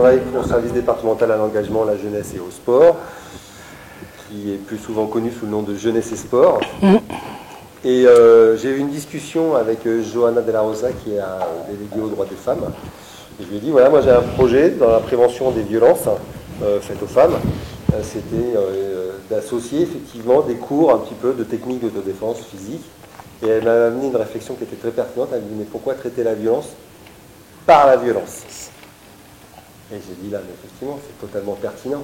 travaille pour le service départemental à l'engagement, la jeunesse et au sport, qui est plus souvent connu sous le nom de Jeunesse et Sport. Et j'ai eu une discussion avec Johanna Della Rosa, qui est déléguée aux droits des femmes. Et je lui ai dit, voilà, moi j'ai un projet dans la prévention des violences faites aux femmes. C'était d'associer effectivement des cours un petit peu de techniques d'autodéfense physique. Et elle m'a amené une réflexion qui était très pertinente. Elle m'a dit, mais pourquoi traiter la violence par la violence? Et j'ai dit, là, mais effectivement, c'est totalement pertinent.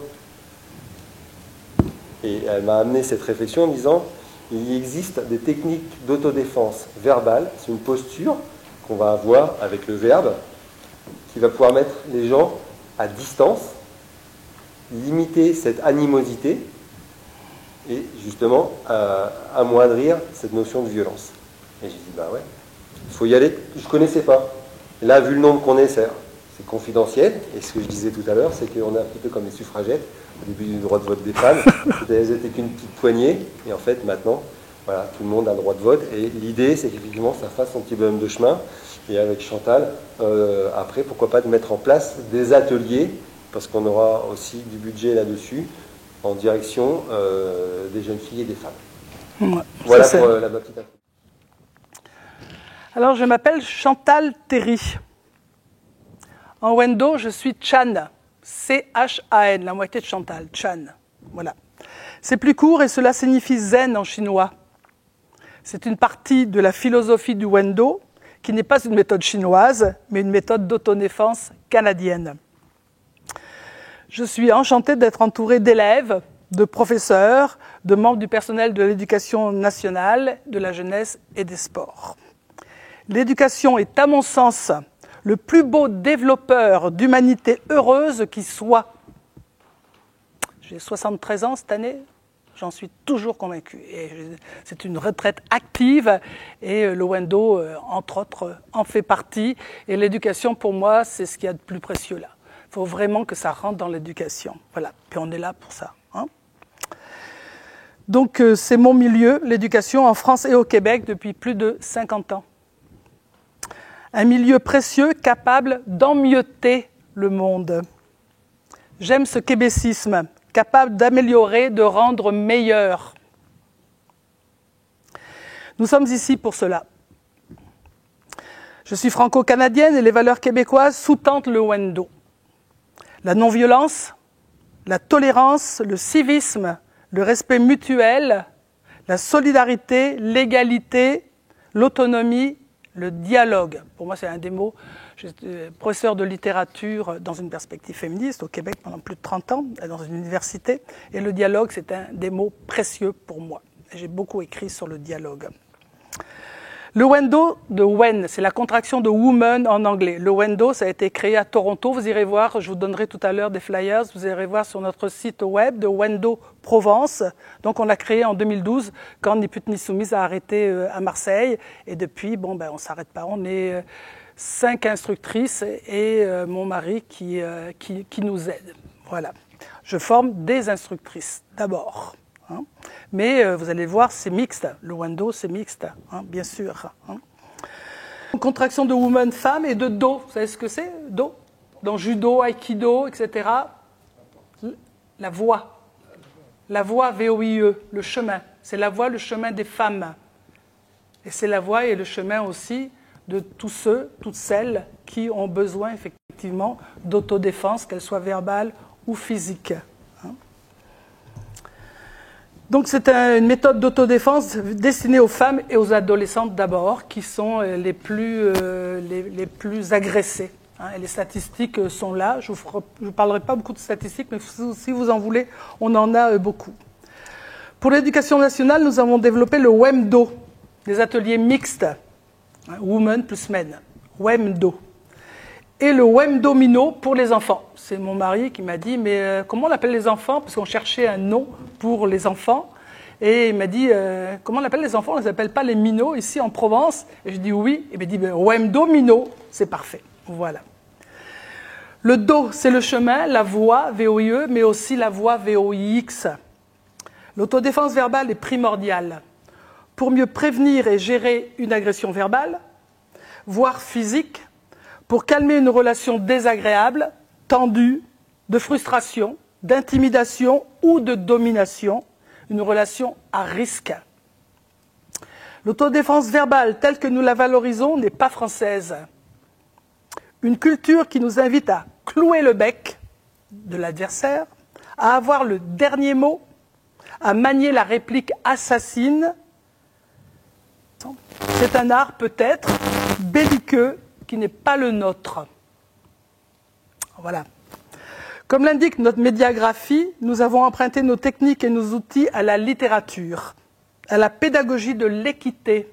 Et elle m'a amené cette réflexion en disant, il existe des techniques d'autodéfense verbale, c'est une posture qu'on va avoir avec le verbe, qui va pouvoir mettre les gens à distance, limiter cette animosité, et justement amoindrir cette notion de violence. Et j'ai dit, bah ouais, il faut y aller. Je ne connaissais pas. Et là, vu le nombre qu'on est, c'est confidentiel. Et ce que je disais tout à l'heure, c'est qu'on est un petit peu comme les suffragettes, au début du droit de vote des femmes. Elles n'étaient qu'une petite poignée. Et en fait, maintenant, voilà, tout le monde a le droit de vote. Et l'idée, c'est qu'effectivement, ça fasse son petit bonhomme de chemin. Et avec Chantal, après, pourquoi pas de mettre en place des ateliers, parce qu'on aura aussi du budget là-dessus, en direction des jeunes filles et des femmes. Ouais, voilà pour la petite info. Alors, je m'appelle Chantal Terry. En Wendo, je suis Chan. C-H-A-N, la moitié de Chantal. Chan. Voilà. C'est plus court et cela signifie zen en chinois. C'est une partie de la philosophie du Wendo qui n'est pas une méthode chinoise, mais une méthode d'autodéfense canadienne. Je suis enchantée d'être entourée d'élèves, de professeurs, de membres du personnel de l'éducation nationale, de la jeunesse et des sports. L'éducation est, à mon sens, le plus beau développeur d'humanité heureuse qui soit. J'ai 73 ans cette année, j'en suis toujours convaincue. C'est une retraite active et le Wendo, entre autres, en fait partie. Et l'éducation, pour moi, c'est ce qu'il y a de plus précieux là. Il faut vraiment que ça rentre dans l'éducation. Voilà, puis on est là pour ça. Hein. Donc c'est mon milieu, l'éducation en France et au Québec depuis plus de 50 ans. Un milieu précieux capable d'emmieuter le monde. J'aime ce québécisme, capable d'améliorer, de rendre meilleur. Nous sommes ici pour cela. Je suis franco-canadienne et les valeurs québécoises sous-tendent le Wendo. La non-violence, la tolérance, le civisme, le respect mutuel, la solidarité, l'égalité, l'autonomie, le dialogue. Pour moi, c'est un des mots. J'étais professeur de littérature dans une perspective féministe au Québec pendant plus de 30 ans, dans une université. Et le dialogue, c'est un des mots précieux pour moi. J'ai beaucoup écrit sur le dialogue. Le Wendo de Wen, c'est la contraction de woman en anglais. Le Wendo, ça a été créé à Toronto. Vous irez voir, je vous donnerai tout à l'heure des flyers. Vous irez voir sur notre site web de Wendo Provence. Donc, on l'a créé en 2012 quand Ni pute ni soumise a arrêté à Marseille. Et depuis, bon, ben, on ne s'arrête pas. On est 5 instructrices et mon mari qui nous aide. Voilà. Je forme des instructrices d'abord. Hein. Mais vous allez voir, c'est mixte. Le Wendo, c'est mixte, hein, bien sûr. Hein. Contraction de woman, femme, et de do. Vous savez ce que c'est, do? Dans judo, aikido, etc. La voie. La voie, V-O-I-E, le chemin. C'est la voie, le chemin des femmes. Et c'est la voie et le chemin aussi de tous ceux, toutes celles qui ont besoin, effectivement, d'autodéfense, qu'elle soit verbale ou physique. Donc c'est une méthode d'autodéfense destinée aux femmes et aux adolescentes d'abord, qui sont les plus agressées. Hein, et les statistiques sont là. Je ne vous parlerai pas beaucoup de statistiques, mais si vous en voulez, on en a beaucoup. Pour l'éducation nationale, nous avons développé le WEMDO, des ateliers mixtes, hein, women plus men, WEMDO. Et le WEMDOMINO pour les enfants. C'est mon mari qui m'a dit, mais comment on appelle les enfants? Parce qu'on cherchait un nom pour les enfants. Et il m'a dit, comment on appelle les enfants? On ne les appelle pas les minots ici en Provence. Et je dis oui. Et il m'a dit, WEMDOMINO, c'est parfait. Voilà. Le do, c'est le chemin, la voie, V-O-I-E, mais aussi la voie, V-O-I-X. L'autodéfense verbale est primordiale. Pour mieux prévenir et gérer une agression verbale, voire physique, pour calmer une relation désagréable, tendue, de frustration, d'intimidation ou de domination, une relation à risque. L'autodéfense verbale telle que nous la valorisons n'est pas française. Une culture qui nous invite à clouer le bec de l'adversaire, à avoir le dernier mot, à manier la réplique assassine. C'est un art peut-être belliqueux qui n'est pas le nôtre. Voilà. Comme l'indique notre médiagraphie, nous avons emprunté nos techniques et nos outils à la littérature, à la pédagogie de l'équité,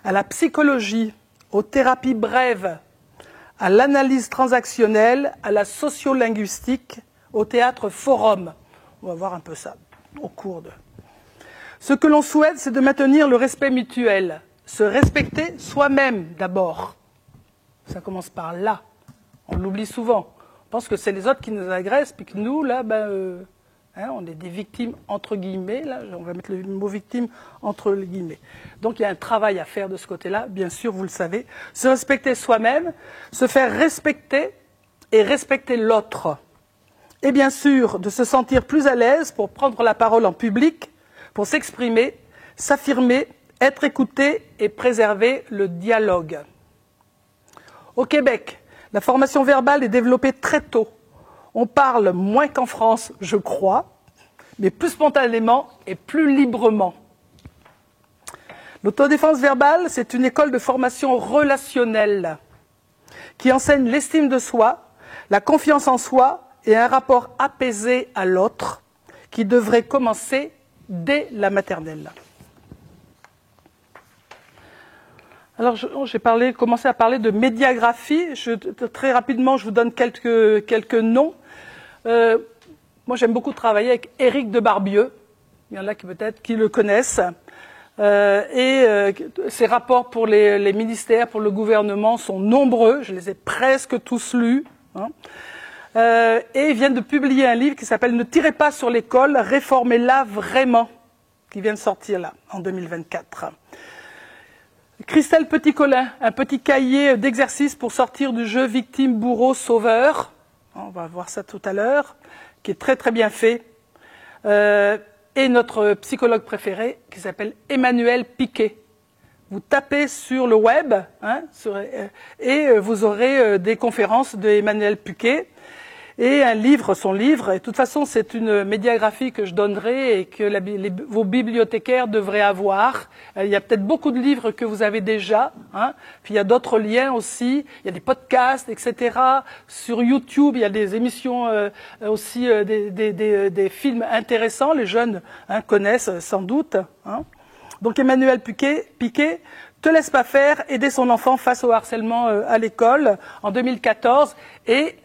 à la psychologie, aux thérapies brèves, à l'analyse transactionnelle, à la sociolinguistique, au théâtre forum. On va voir un peu ça au cours de... Ce que l'on souhaite, c'est de maintenir le respect mutuel, se respecter soi-même d'abord. Ça commence par là. On l'oublie souvent. On pense que c'est les autres qui nous agressent, puis que nous, là, on est des victimes entre guillemets. Là, on va mettre le mot victime entre les guillemets. Donc il y a un travail à faire de ce côté-là, bien sûr, vous le savez. Se respecter soi-même, se faire respecter et respecter l'autre. Et bien sûr, de se sentir plus à l'aise pour prendre la parole en public, pour s'exprimer, s'affirmer, être écouté et préserver le dialogue. Au Québec, la formation verbale est développée très tôt. On parle moins qu'en France, je crois, mais plus spontanément et plus librement. L'autodéfense verbale, c'est une école de formation relationnelle qui enseigne l'estime de soi, la confiance en soi et un rapport apaisé à l'autre qui devrait commencer dès la maternelle. Alors, j'ai commencé à parler de médiagraphie. Très rapidement, je vous donne quelques noms. Moi, j'aime beaucoup travailler avec Éric de Barbieux. Il y en a qui peut-être qui le connaissent. Ses rapports pour les ministères, pour le gouvernement sont nombreux. Je les ai presque tous lus. Et il vient de publier un livre qui s'appelle « Ne tirez pas sur l'école, réformez-la vraiment », qui vient de sortir là, en 2024. Christelle Petit-Colin, un petit cahier d'exercices pour sortir du jeu victime, bourreau, sauveur. On va voir ça tout à l'heure, qui est très très bien fait. Et notre psychologue préféré, qui s'appelle Emmanuel Piquet. Vous tapez sur le web et vous aurez des conférences de Emmanuel Piquet. Et son livre, et de toute façon c'est une médiagraphie que je donnerai et que vos bibliothécaires devraient avoir. Il y a peut-être beaucoup de livres que vous avez déjà, puis il y a d'autres liens aussi, il y a des podcasts, etc. Sur YouTube, il y a des émissions aussi, des films intéressants, les jeunes connaissent sans doute. Donc Emmanuel Piquet, Te laisse pas faire, aider son enfant face au harcèlement à l'école en 2014 et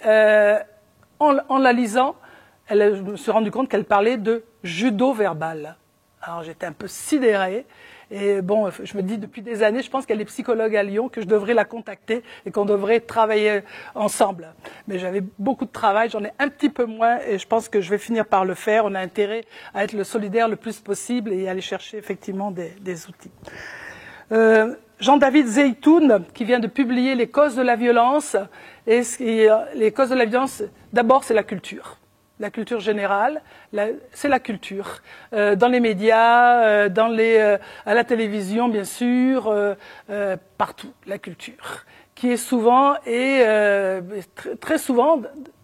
en la lisant, je me suis rendu compte qu'elle parlait de judo verbal. Alors j'étais un peu sidérée. Et bon, je me dis depuis des années, je pense qu'elle est psychologue à Lyon, que je devrais la contacter et qu'on devrait travailler ensemble. Mais j'avais beaucoup de travail, j'en ai un petit peu moins et je pense que je vais finir par le faire. On a intérêt à être le solidaire le plus possible et aller chercher effectivement des outils. Jean-David Zeytoun, qui vient de publier Les causes de la violence. Et les causes de la violence, d'abord, c'est la culture. La culture générale, c'est la culture. Dans les médias, à la télévision, bien sûr, partout, la culture. Qui est souvent, très souvent,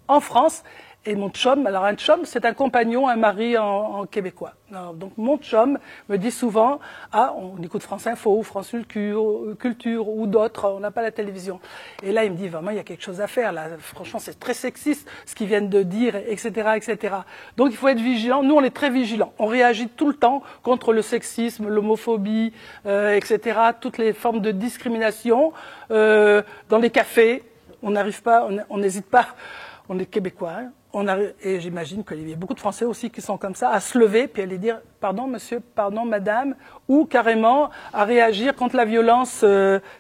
en France, et mon chum, alors un chum, c'est un compagnon, un mari en québécois. Alors, donc mon chum me dit souvent, on écoute France Info, ou France Culture ou d'autres, on n'a pas la télévision. Et là, il me dit, vraiment, il y a quelque chose à faire. Là, franchement, c'est très sexiste ce qu'ils viennent de dire, etc., etc. Donc il faut être vigilant. Nous, on est très vigilants. On réagit tout le temps contre le sexisme, l'homophobie, etc., toutes les formes de discrimination. Dans les cafés, on n'arrive pas, on n'hésite pas. On est québécois, et j'imagine qu'il y a beaucoup de Français aussi qui sont comme ça, à se lever puis aller dire « pardon monsieur, pardon madame » ou carrément à réagir contre la violence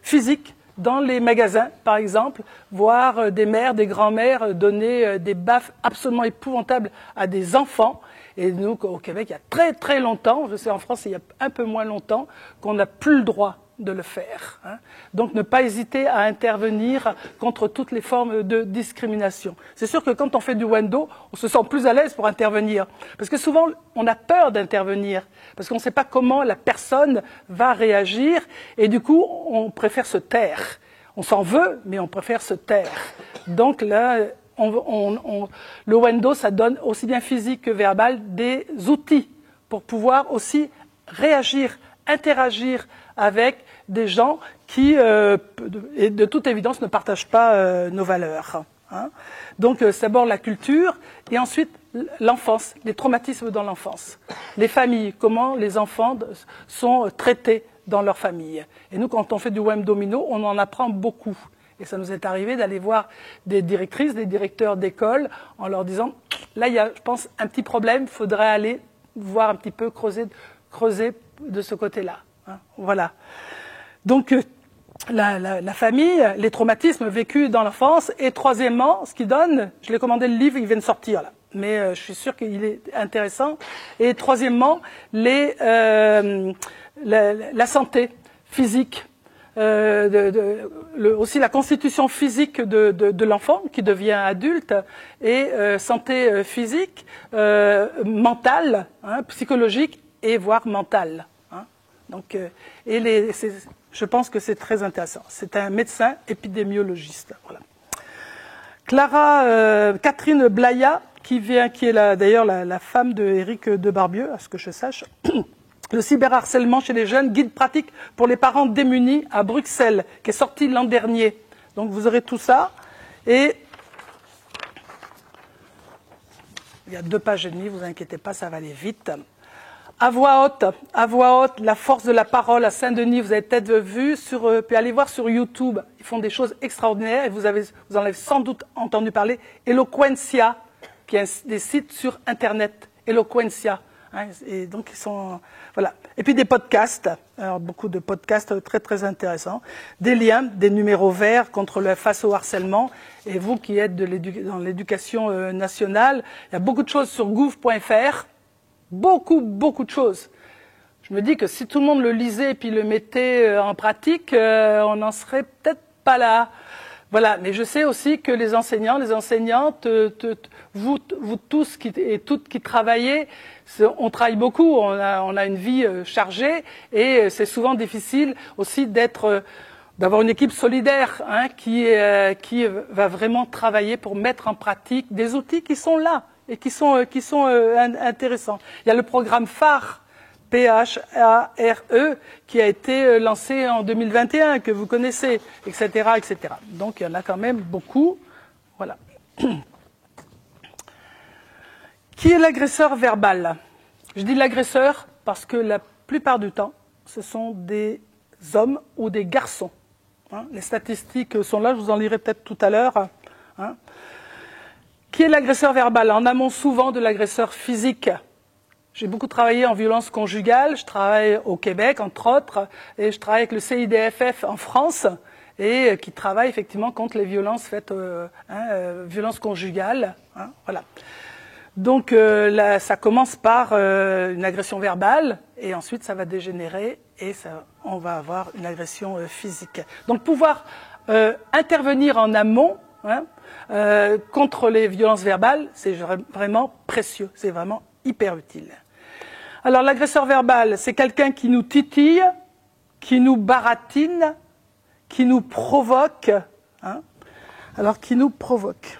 physique dans les magasins, par exemple, voir des mères, des grands-mères donner des baffes absolument épouvantables à des enfants. Et nous, au Québec, il y a très très longtemps, je sais en France il y a un peu moins longtemps, qu'on n'a plus le droit de le faire. Donc ne pas hésiter à intervenir contre toutes les formes de discrimination. C'est sûr que quand on fait du Wendo, on se sent plus à l'aise pour intervenir. Parce que souvent, on a peur d'intervenir. Parce qu'on ne sait pas comment la personne va réagir. Et du coup, on préfère se taire. On s'en veut, mais on préfère se taire. Donc là, le Wendo, ça donne aussi bien physique que verbal des outils pour pouvoir aussi réagir, interagir avec des gens qui, et de toute évidence, ne partagent pas nos valeurs. Donc, c'est d'abord la culture, et ensuite l'enfance, les traumatismes dans l'enfance. Les familles, comment les enfants sont traités dans leur famille. Et nous, quand on fait du Wem Domino, on en apprend beaucoup. Et ça nous est arrivé d'aller voir des directrices, des directeurs d'école, en leur disant, là, il y a, je pense, un petit problème, il faudrait aller voir un petit peu, creuser de ce côté-là. Voilà. Donc, la famille, les traumatismes vécus dans l'enfance, et troisièmement, ce qui donne, je l'ai commandé le livre, il vient de sortir là, mais je suis sûr qu'il est intéressant, et troisièmement, la santé physique, aussi la constitution physique de l'enfant qui devient adulte, et santé physique, mentale, psychologique et voire mentale. Donc, je pense que c'est très intéressant. C'est un médecin épidémiologiste. Voilà. Catherine Blaya, qui est d'ailleurs la femme de Éric Debarbieu, à ce que je sache. Le cyberharcèlement chez les jeunes, guide pratique pour les parents démunis à Bruxelles, qui est sorti l'an dernier. Donc vous aurez tout ça. Et il y a 2 pages et demie, vous inquiétez pas, ça va aller vite. À voix haute, la force de la parole à Saint-Denis, vous avez peut-être vu, puis allez voir sur YouTube, ils font des choses extraordinaires, et vous en avez sans doute entendu parler. Eloquentia, qui est des sites sur Internet, Eloquentia. Et donc, ils sont... Voilà. Et puis des podcasts, alors beaucoup de podcasts très très intéressants, des liens, des numéros verts face au harcèlement, et vous qui êtes dans l'éducation nationale, il y a beaucoup de choses sur gouv.fr, beaucoup de choses. Je me dis que si tout le monde le lisait et puis le mettait en pratique, on n'en serait peut-être pas là. Voilà, mais je sais aussi que les enseignants, les enseignantes, vous tous et toutes qui travaillez, on travaille beaucoup, on a une vie chargée, et c'est souvent difficile aussi d'avoir une équipe solidaire qui va vraiment travailler pour mettre en pratique des outils qui sont là et qui sont intéressants. Il y a le programme phare, PHARE, qui a été lancé en 2021, que vous connaissez, etc., etc. Donc, il y en a quand même beaucoup. Voilà. Qui est l'agresseur verbal? Je dis l'agresseur parce que la plupart du temps, ce sont des hommes ou des garçons. Les statistiques sont là, je vous en lirai peut-être tout à l'heure. Qui est l'agresseur verbal? En amont souvent de l'agresseur physique. J'ai beaucoup travaillé en violence conjugale, je travaille au Québec, entre autres, et je travaille avec le CIDFF en France, et qui travaille effectivement contre les violences faites, violences conjugales. Voilà. Donc là, ça commence par une agression verbale, et ensuite ça va dégénérer, et on va avoir une agression physique. Donc pouvoir intervenir en amont contre les violences verbales, c'est vraiment précieux, c'est vraiment hyper utile. Alors l'agresseur verbal, c'est quelqu'un qui nous titille, qui nous baratine, qui nous provoque. Alors qui nous provoque.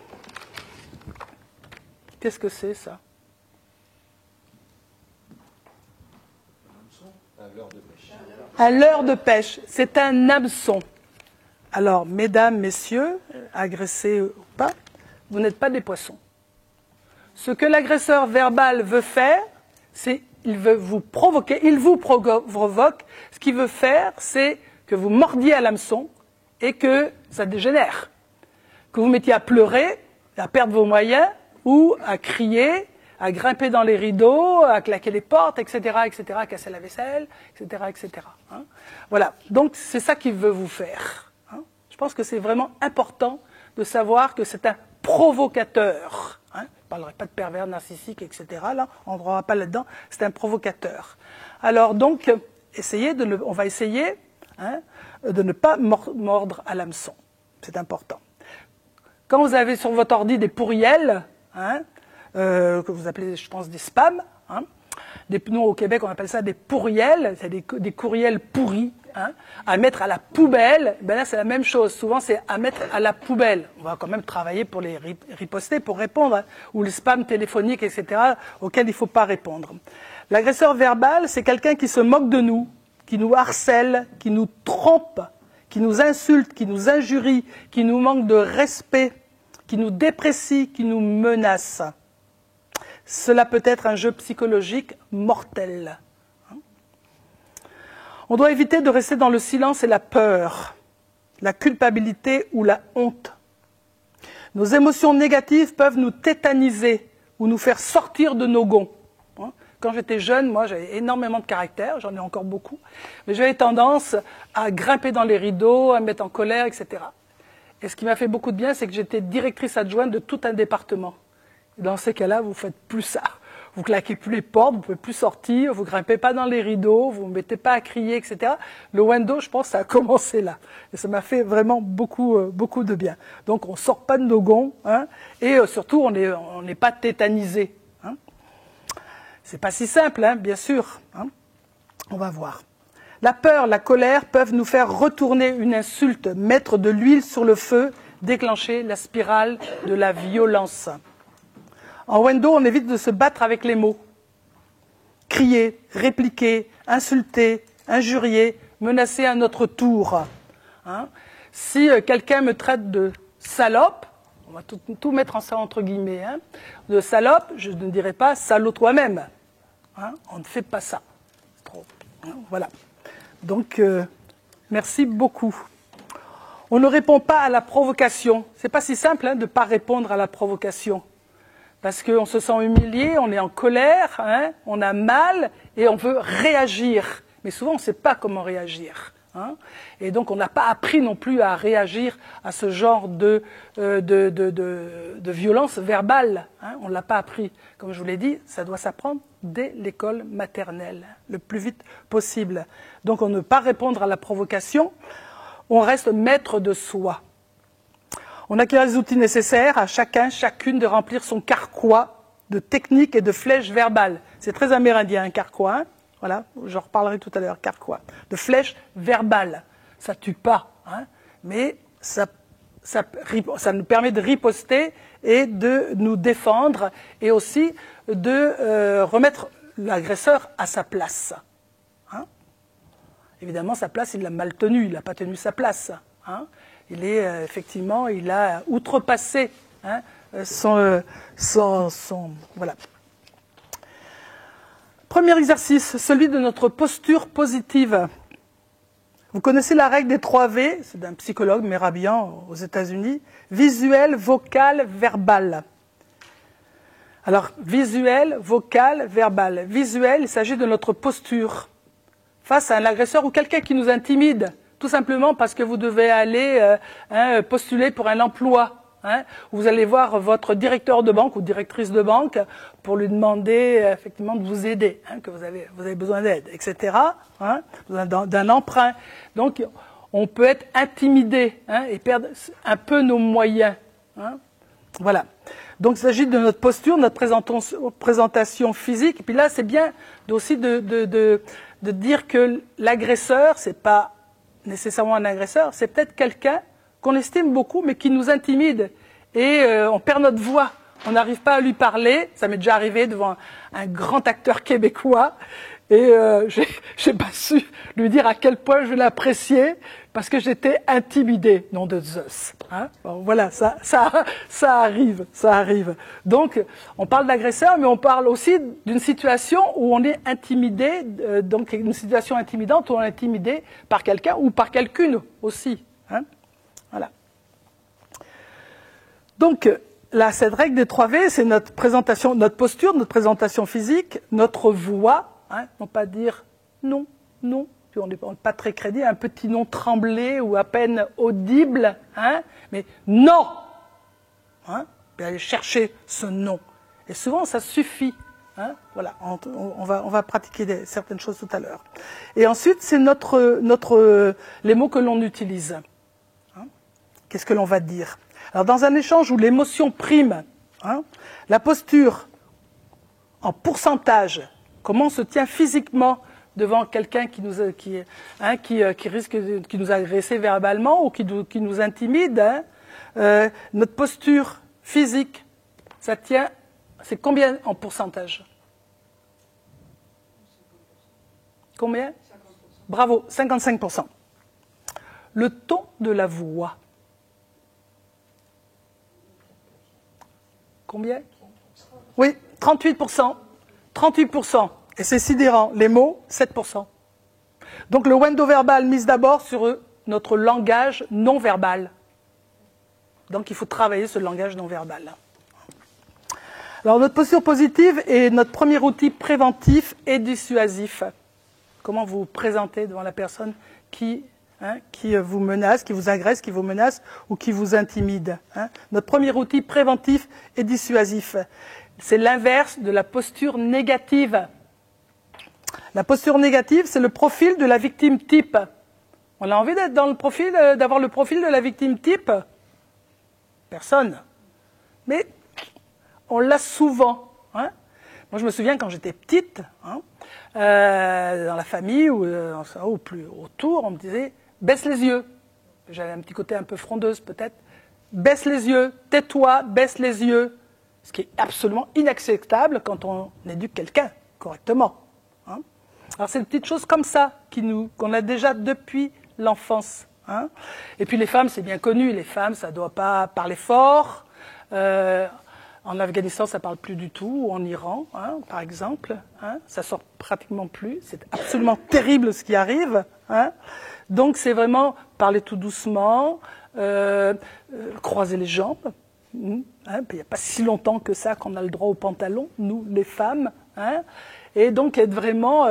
Qu'est-ce que c'est ça? Un leurre de pêche. C'est un hameçon. Alors, mesdames, messieurs, agressés ou pas, vous n'êtes pas des poissons. Ce que l'agresseur verbal veut faire, c'est il veut vous provoquer, il vous provoque. Ce qu'il veut faire, c'est que vous mordiez à l'hameçon et que ça dégénère. Que vous mettiez à pleurer, à perdre vos moyens, ou à crier, à grimper dans les rideaux, à claquer les portes, etc., à casser la vaisselle, etc., etc. Voilà. Donc, c'est ça qu'il veut vous faire. Je pense que c'est vraiment important de savoir que c'est un provocateur. Je ne parlerai pas de pervers narcissique, etc. Là, on ne rentrera pas là-dedans. C'est un provocateur. Alors donc, on va essayer hein, de ne pas mordre à l'hameçon. C'est important. Quand vous avez sur votre ordi des pourriels, hein, que vous appelez, je pense, des spams, hein, nous au Québec on appelle ça des pourriels, c'est des courriels pourris, hein, à mettre à la poubelle, ben là c'est la même chose, souvent c'est à mettre à la poubelle. On va quand même travailler pour les riposter, pour répondre, hein, ou les spams téléphoniques, etc., auxquels il ne faut pas répondre. L'agresseur verbal, c'est quelqu'un qui se moque de nous, qui nous harcèle, qui nous trompe, qui nous insulte, qui nous injurie, qui nous manque de respect, qui nous déprécie, qui nous menace. Cela peut être un jeu psychologique mortel. On doit éviter de rester dans le silence et la peur, la culpabilité ou la honte. Nos émotions négatives peuvent nous tétaniser ou nous faire sortir de nos gonds. Quand j'étais jeune, moi, j'avais énormément de caractère, j'en ai encore beaucoup, mais j'avais tendance à grimper dans les rideaux, à me mettre en colère, etc. Et ce qui m'a fait beaucoup de bien, c'est que j'étais directrice adjointe de tout un département. Et dans ces cas-là, vous ne faites plus ça. Vous claquez plus les portes, vous ne pouvez plus sortir, vous ne grimpez pas dans les rideaux, vous ne mettez pas à crier, etc. Le Wendo, je pense, ça a commencé là. Et ça m'a fait vraiment beaucoup de bien. Donc on ne sort pas de nos gonds, hein, et surtout on n'est pas tétanisé. Hein. C'est pas si simple, hein, bien sûr. Hein. On va voir. La peur, la colère peuvent nous faire retourner une insulte, mettre de l'huile sur le feu, déclencher la spirale de la violence. En Wendo, on évite de se battre avec les mots. Crier, répliquer, insulter, injurier, menacer à notre tour. Hein. Si quelqu'un me traite de salope, on va tout mettre en ça entre guillemets, hein, de salope, je ne dirais pas salaud toi-même. Hein, on ne fait pas ça. C'est trop. Hein, voilà. Donc, merci beaucoup. On ne répond pas à la provocation. C'est pas si simple, hein, de ne pas répondre à la provocation. Parce qu'on se sent humilié, on est en colère, hein, on a mal et on veut réagir. Mais souvent, on ne sait pas comment réagir. Hein, et donc, on n'a pas appris non plus à réagir à ce genre de violence verbale. Hein, on ne l'a pas appris. Comme je vous l'ai dit, ça doit s'apprendre dès l'école maternelle, le plus vite possible. Donc, on ne peut pas répondre à la provocation, on reste maître de soi. On acquiert les outils nécessaires à chacun, chacune de remplir son carquois de techniques et de flèches verbales. C'est très amérindien, un carquois. Hein, voilà, j'en reparlerai tout à l'heure, carquois. De flèches verbales. Ça tue pas, hein, mais ça nous permet de riposter et de nous défendre et aussi de remettre l'agresseur à sa place. Hein. Évidemment, sa place, il l'a mal tenue, il n'a pas tenu sa place. Hein. Il est effectivement, il a outrepassé, hein, voilà. Premier exercice, celui de notre posture positive. Vous connaissez la règle des 3 V, c'est d'un psychologue Mehrabian aux États-Unis. Visuel, vocal, verbal. Alors, visuel, vocal, verbal. Visuel, il s'agit de notre posture face à un agresseur ou quelqu'un qui nous intimide. Tout simplement parce que vous devez aller postuler pour un emploi. Hein, vous allez voir votre directeur de banque ou directrice de banque pour lui demander effectivement de vous aider, hein, que vous avez besoin d'aide, etc. Hein, d'un emprunt. Donc, on peut être intimidé, hein, et perdre un peu nos moyens. Hein, voilà. Donc, il s'agit de notre posture, notre présentation physique. Et puis là, c'est bien aussi de dire que l'agresseur, c'est pas nécessairement un agresseur, c'est peut-être quelqu'un qu'on estime beaucoup, mais qui nous intimide. Et on perd notre voix. On n'arrive pas à lui parler. Ça m'est déjà arrivé devant un grand acteur québécois. Et j'ai pas su lui dire à quel point je l'appréciais, parce que j'étais intimidée, nom de Zeus. Hein, bon, voilà, ça arrive. Donc, on parle d'agresseur, mais on parle aussi d'une situation où on est intimidé, donc une situation intimidante où on est intimidé par quelqu'un ou par quelqu'une aussi. Hein, voilà. Donc, là, cette règle des 3 V, c'est notre présentation, notre posture, notre présentation physique, notre voix. Hein, non pas dire non, non, puis on n'est pas très crédible, un petit non tremblé ou à peine audible, hein, mais non, hein, puis aller chercher ce non. Et souvent, ça suffit Hein, voilà, on va pratiquer certaines choses tout à l'heure. Et ensuite, c'est les mots que l'on utilise. Hein, qu'est-ce que l'on va dire? Alors, dans un échange où l'émotion prime, hein, la posture en pourcentage, comment on se tient physiquement devant quelqu'un qui risque de nous agresser verbalement ou qui nous intimide, hein, notre posture physique, ça tient, c'est combien en pourcentage? Combien? 50%. Bravo, 55%. Le ton de la voix. Combien? Oui, 38%. 38%. Et c'est sidérant. Les mots, 7%. Donc le wendo verbal mise d'abord sur notre langage non verbal. Donc il faut travailler ce langage non verbal. Alors notre posture positive est notre premier outil préventif et dissuasif. Comment vous vous présentez devant la personne qui vous menace, qui vous agresse, qui vous menace ou qui vous intimide. Hein. Notre premier outil préventif et dissuasif. C'est l'inverse de la posture négative. La posture négative, c'est le profil de la victime type. On a envie d'être dans le profil, d'avoir le profil de la victime type? Personne. Mais on l'a souvent. Hein. Moi, je me souviens quand j'étais petite, hein, dans la famille ou plus autour, on me disait « baisse les yeux ». J'avais un petit côté un peu frondeuse peut-être. « Baisse les yeux, tais-toi, baisse les yeux ». Ce qui est absolument inacceptable quand on éduque quelqu'un correctement. Hein. Alors c'est des petites choses comme ça qu'on a déjà depuis l'enfance. Hein. Et puis les femmes, c'est bien connu, les femmes, ça ne doit pas parler fort. En Afghanistan, ça ne parle plus du tout, ou en Iran, hein, par exemple. Hein, ça sort pratiquement plus. C'est absolument terrible ce qui arrive. Hein. Donc c'est vraiment parler tout doucement, croiser les jambes. Hein, il n'y a pas si longtemps que ça qu'on a le droit au pantalon, nous, les femmes. Hein, et donc être vraiment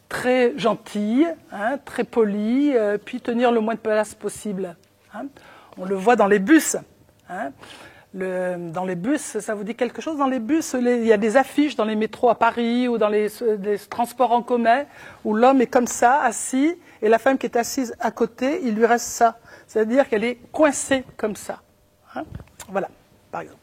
très gentille, hein, très polie, puis tenir le moins de place possible. Hein. On le voit dans les bus. Hein. Dans les bus, ça vous dit quelque chose? Dans les bus, il y a des affiches dans les métros à Paris ou dans les transports en commun où l'homme est comme ça, assis, et la femme qui est assise à côté, il lui reste ça. C'est-à-dire qu'elle est coincée comme ça. Hein, voilà, par exemple.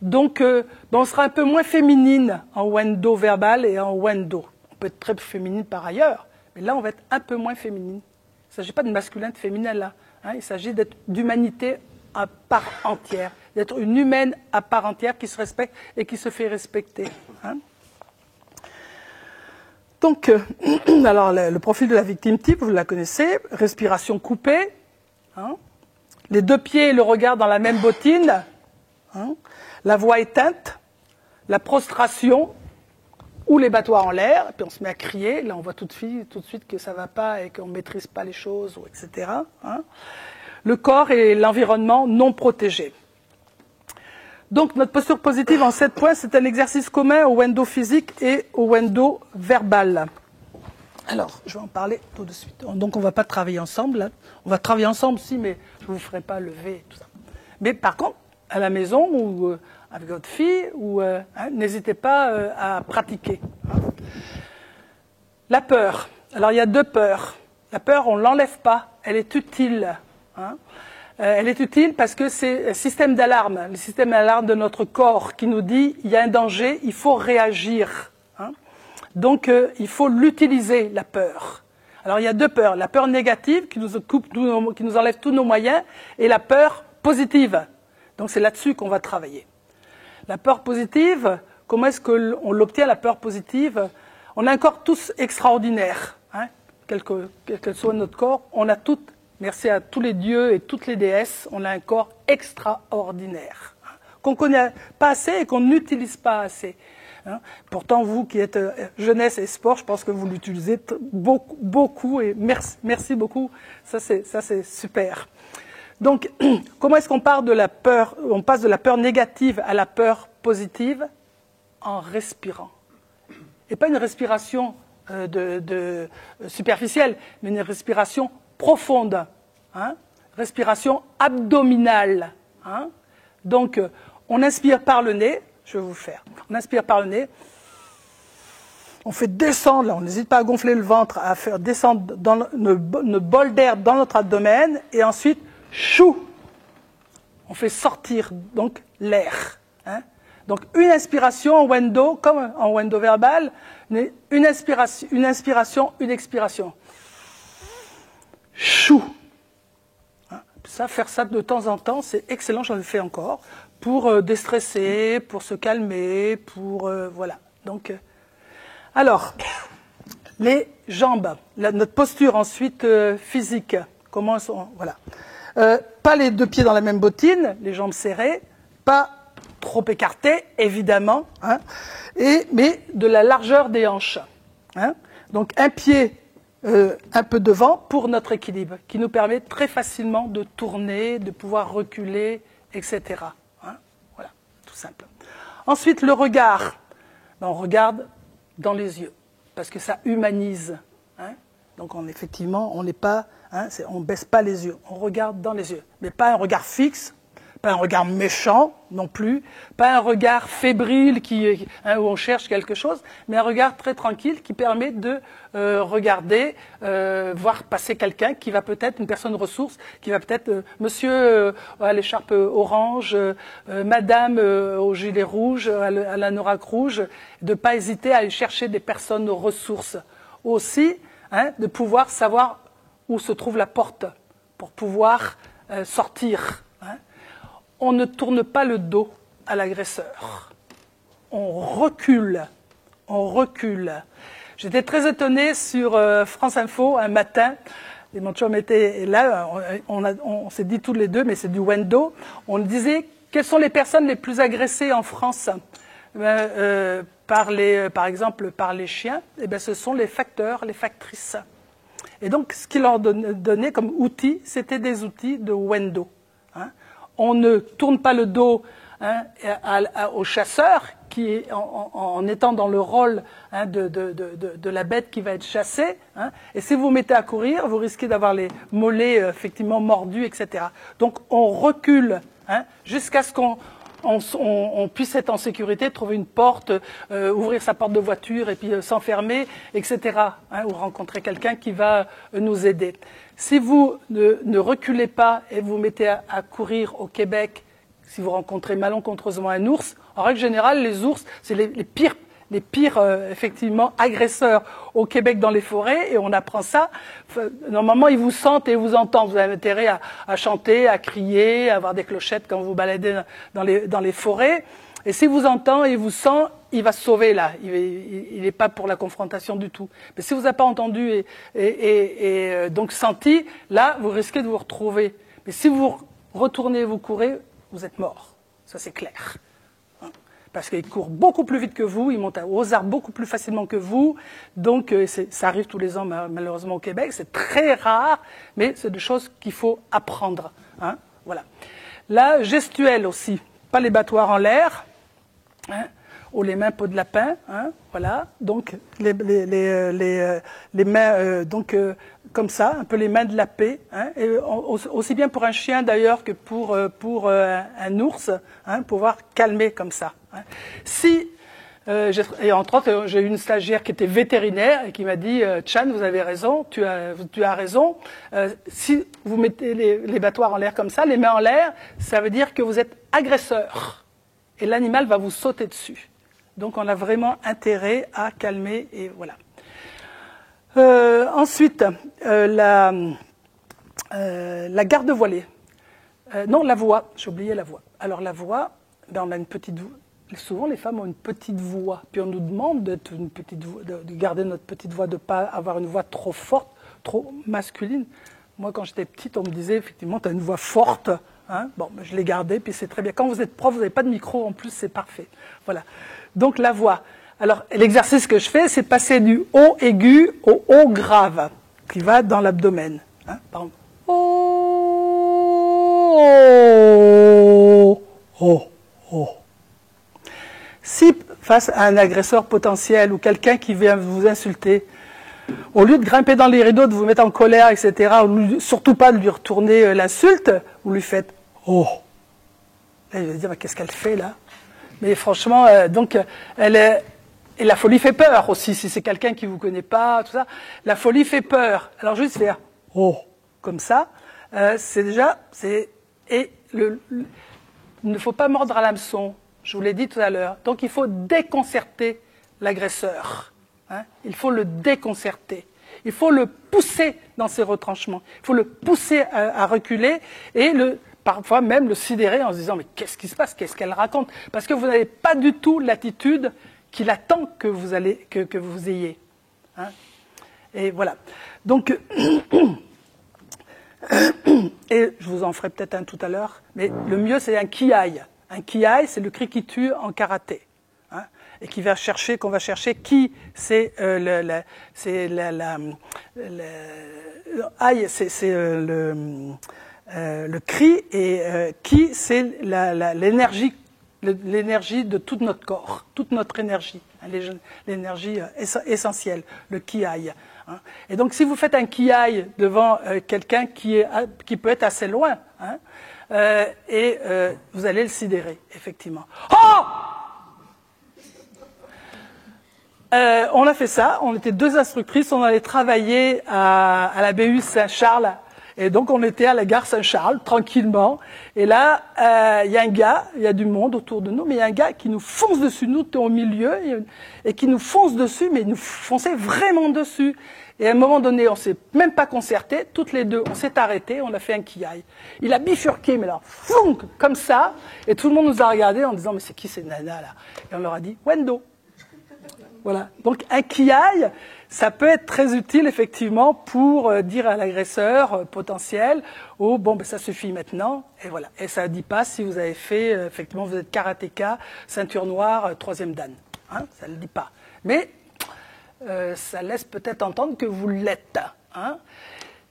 Donc, on sera un peu moins féminine en wendo verbal et en wendo. On peut être très féminine par ailleurs, mais là, on va être un peu moins féminine. Il ne s'agit pas de masculin, de féminin, là. Hein, il s'agit d'humanité à part entière, d'être une humaine à part entière qui se respecte et qui se fait respecter. Hein. Donc, alors le profil de la victime type, vous la connaissez, respiration coupée, hein, les deux pieds et le regard dans la même bottine, hein, la voix éteinte, la prostration ou les battoirs en l'air, et puis on se met à crier, là on voit tout de suite que ça ne va pas et qu'on ne maîtrise pas les choses, etc. Hein. Le corps et l'environnement non protégés. Donc notre posture positive en 7 points, c'est un exercice commun au wendo physique et au wendo verbal. Alors, je vais en parler tout de suite. Donc on ne va pas travailler ensemble. Là. On va travailler ensemble, si, mais je ne vous ferai pas lever tout ça. Mais par contre, à la maison ou avec votre fille, n'hésitez pas à pratiquer. La peur. Alors il y a 2 peurs. La peur, on ne l'enlève pas, elle est utile. Hein. Elle est utile parce que c'est le système d'alarme de notre corps qui nous dit il y a un danger, il faut réagir. Hein. Donc il faut l'utiliser, la peur. Alors il y a 2 peurs, la peur négative qui nous enlève tous nos moyens et la peur positive. Donc c'est là-dessus qu'on va travailler. La peur positive, comment est-ce qu'on l'obtient, la peur positive? On a un corps tous extraordinaire. Hein. Quel que soit notre corps, on a toutes. Merci à tous les dieux et toutes les déesses, on a un corps extraordinaire, hein, qu'on ne connaît pas assez et qu'on n'utilise pas assez. Hein. Pourtant, vous qui êtes jeunesse et sport, je pense que vous l'utilisez beaucoup et merci beaucoup, ça c'est super. Donc, comment est-ce qu'on part de la peur, on passe de la peur négative à la peur positive? En respirant. Et pas une respiration superficielle, mais une respiration profonde, hein, respiration abdominale. Hein. Donc, on inspire par le nez, je vais vous faire. On inspire par le nez, On fait descendre, là, on n'hésite pas à gonfler le ventre, à faire descendre nos bol d'air dans notre abdomen, et ensuite, chou, on fait sortir donc l'air. Hein. Donc une inspiration en Wendo, comme en Wendo verbal, une inspiration, une expiration. Chou. Hein. Ça, faire ça de temps en temps, c'est excellent, j'en ai fait encore, pour déstresser, pour se calmer, pour... voilà. Donc... Alors, les jambes, notre posture ensuite physique, comment sont, voilà. Pas les deux pieds dans la même bottine, les jambes serrées, pas trop écartées, évidemment, hein, mais de la largeur des hanches. Hein. Donc un pied un peu devant pour notre équilibre, qui nous permet très facilement de tourner, de pouvoir reculer, etc. Hein. Voilà, tout simple. Ensuite, le regard. On regarde dans les yeux, parce que ça humanise. Hein. Donc effectivement, on n'est pas, hein, on baisse pas les yeux, on regarde dans les yeux, mais pas un regard fixe, pas un regard méchant non plus, pas un regard fébrile où on cherche quelque chose, mais un regard très tranquille qui permet de regarder, voir passer quelqu'un qui va peut-être, une personne ressource, qui va peut-être, monsieur à l'écharpe orange, madame au gilet rouge, à l'anorak rouge, de ne pas hésiter à aller chercher des personnes aux ressources. Aussi, hein, de pouvoir savoir où se trouve la porte pour pouvoir sortir. Hein. On ne tourne pas le dos à l'agresseur. On recule. On recule. J'étais très étonnée sur France Info un matin. Et mon chum était là. On s'est dit tous les deux, mais c'est du Wendo. On disait quelles sont les personnes les plus agressées en France par exemple par les chiens. Eh bien, ce sont les facteurs, les factrices. Et donc, ce qu'il leur donnait comme outils, c'était des outils de Wendo. Hein. On ne tourne pas le dos, hein, au chasseur qui, en étant dans le rôle, hein, de la bête qui va être chassée. Hein, et si vous vous mettez à courir, vous risquez d'avoir les mollets effectivement mordus, etc. Donc on recule, hein, jusqu'à ce qu'on puisse être en sécurité, trouver une porte, ouvrir sa porte de voiture et puis s'enfermer, etc. Hein, ou rencontrer quelqu'un qui va nous aider. Si vous ne reculez pas et vous mettez à courir au Québec, si vous rencontrez malencontreusement un ours, en règle générale, les ours, c'est les pires effectivement agresseurs au Québec dans les forêts, et on apprend ça. Normalement, ils vous sentent et vous entendent. Vous avez intérêt à chanter, à crier, à avoir des clochettes quand vous baladez dans les forêts. Et s'il vous entend et vous sent, il va se sauver là. Il n'est pas pour la confrontation du tout. Mais si vous n'avez pas entendu et donc senti, là, vous risquez de vous retrouver. Mais si vous retournez, vous courez, vous êtes mort. Ça, c'est clair. Parce qu'ils courent beaucoup plus vite que vous, ils montent aux arbres beaucoup plus facilement que vous. Donc, ça arrive tous les ans, malheureusement, au Québec. C'est très rare, mais c'est des choses qu'il faut apprendre. Hein, voilà. La gestuelle aussi. Pas les battoirs en l'air, hein, ou les mains peau de lapin. Hein, voilà. Donc, les mains, comme ça, un peu les mains de la paix, hein, et aussi bien pour un chien d'ailleurs que pour un ours, hein, pouvoir calmer comme ça. Hein. Et entre autres, j'ai eu une stagiaire qui était vétérinaire et qui m'a dit Chan, vous avez raison, tu as raison. Si vous mettez les battoirs en l'air comme ça, les mains en l'air, ça veut dire que vous êtes agresseur et l'animal va vous sauter dessus. Donc on a vraiment intérêt à calmer et voilà. Ensuite, la garde voilée. Non, la voix. J'ai oublié la voix. Alors la voix, on a une petite voix. Souvent, les femmes ont une petite voix. Puis on nous demande de garder notre petite voix, de ne pas avoir une voix trop forte, trop masculine. Moi, quand j'étais petite, on me disait effectivement, tu as une voix forte. Hein. Bon, je l'ai gardée, puis c'est très bien. Quand vous êtes prof, vous n'avez pas de micro, en plus, c'est parfait. Voilà. Donc la voix. Alors, l'exercice que je fais, c'est passer du haut aigu au haut grave, qui va dans l'abdomen. Hein, par exemple. Oh, oh, oh. Si, face à un agresseur potentiel ou quelqu'un qui vient vous insulter, au lieu de grimper dans les rideaux, de vous mettre en colère, etc., ou surtout pas de lui retourner l'insulte, vous lui faites « Oh ». Là, il va dire « Qu'est-ce qu'elle fait là ?» Mais franchement, donc, elle est... Et la folie fait peur aussi, si c'est quelqu'un qui ne vous connaît pas, tout ça. La folie fait peur. Alors juste faire « oh » comme ça, c'est déjà... Et il ne faut pas mordre à l'hameçon, je vous l'ai dit tout à l'heure. Donc il faut déconcerter l'agresseur. Hein. Il faut le déconcerter. Il faut le pousser dans ses retranchements. Il faut le pousser à reculer et parfois même le sidérer en se disant « mais qu'est-ce qui se passe? Qu'est-ce qu'elle raconte ?» Parce que vous n'avez pas du tout l'attitude qu'il attend que vous ayez. Hein. Et voilà. Donc, et je vous en ferai peut-être un tout à l'heure, mais le mieux c'est un kiai. Un kiai, c'est le cri qui tue en karaté. Hein, et qu'on va chercher ki, c'est le cri, et ki, c'est l'énergie de tout notre corps, toute notre énergie, hein, l'énergie essentielle, le kiai. Hein. Et donc, si vous faites un kiai devant quelqu'un qui peut être assez loin, hein, vous allez le sidérer, effectivement. Oh! On a fait ça, on était 2 instructrices, on allait travailler à la BU Saint-Charles. Et donc, on était à la gare Saint-Charles, tranquillement. Et là, il y a un gars, il y a du monde autour de nous, mais il y a un gars qui nous fonce dessus. Nous, t'es au milieu, et qui nous fonce dessus, mais il nous fonçait vraiment dessus. Et à un moment donné, on s'est même pas concerté, toutes les deux, on s'est arrêtés, on a fait un kiai. Il a bifurqué, mais là, founk, comme ça, et tout le monde nous a regardé en disant, mais c'est qui ces nanas là? Et on leur a dit, Wendo. Voilà. Donc, un kiai, ça peut être très utile, effectivement, pour dire à l'agresseur potentiel, oh, bon, ben, ça suffit maintenant, et voilà. Et ça ne dit pas si vous avez fait, effectivement, vous êtes karatéka, ceinture noire, 3e dan. Hein, ça ne le dit pas. Mais, ça laisse peut-être entendre que vous l'êtes. Hein.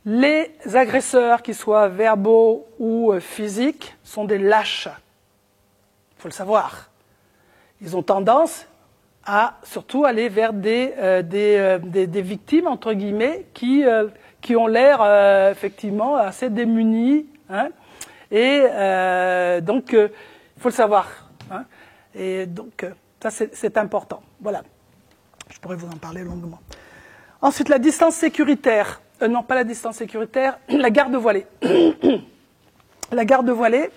Les agresseurs, qu'ils soient verbaux ou physiques, sont des lâches. Il faut le savoir. Ils ont tendance à surtout aller vers des victimes, entre guillemets, qui ont l'air effectivement assez démunies. Hein. Et donc, il faut le savoir. Hein. Et donc, ça, c'est important. Voilà. Je pourrais vous en parler longuement. Ensuite, la distance sécuritaire. Non, pas la distance sécuritaire, la garde voilée. La garde voilée,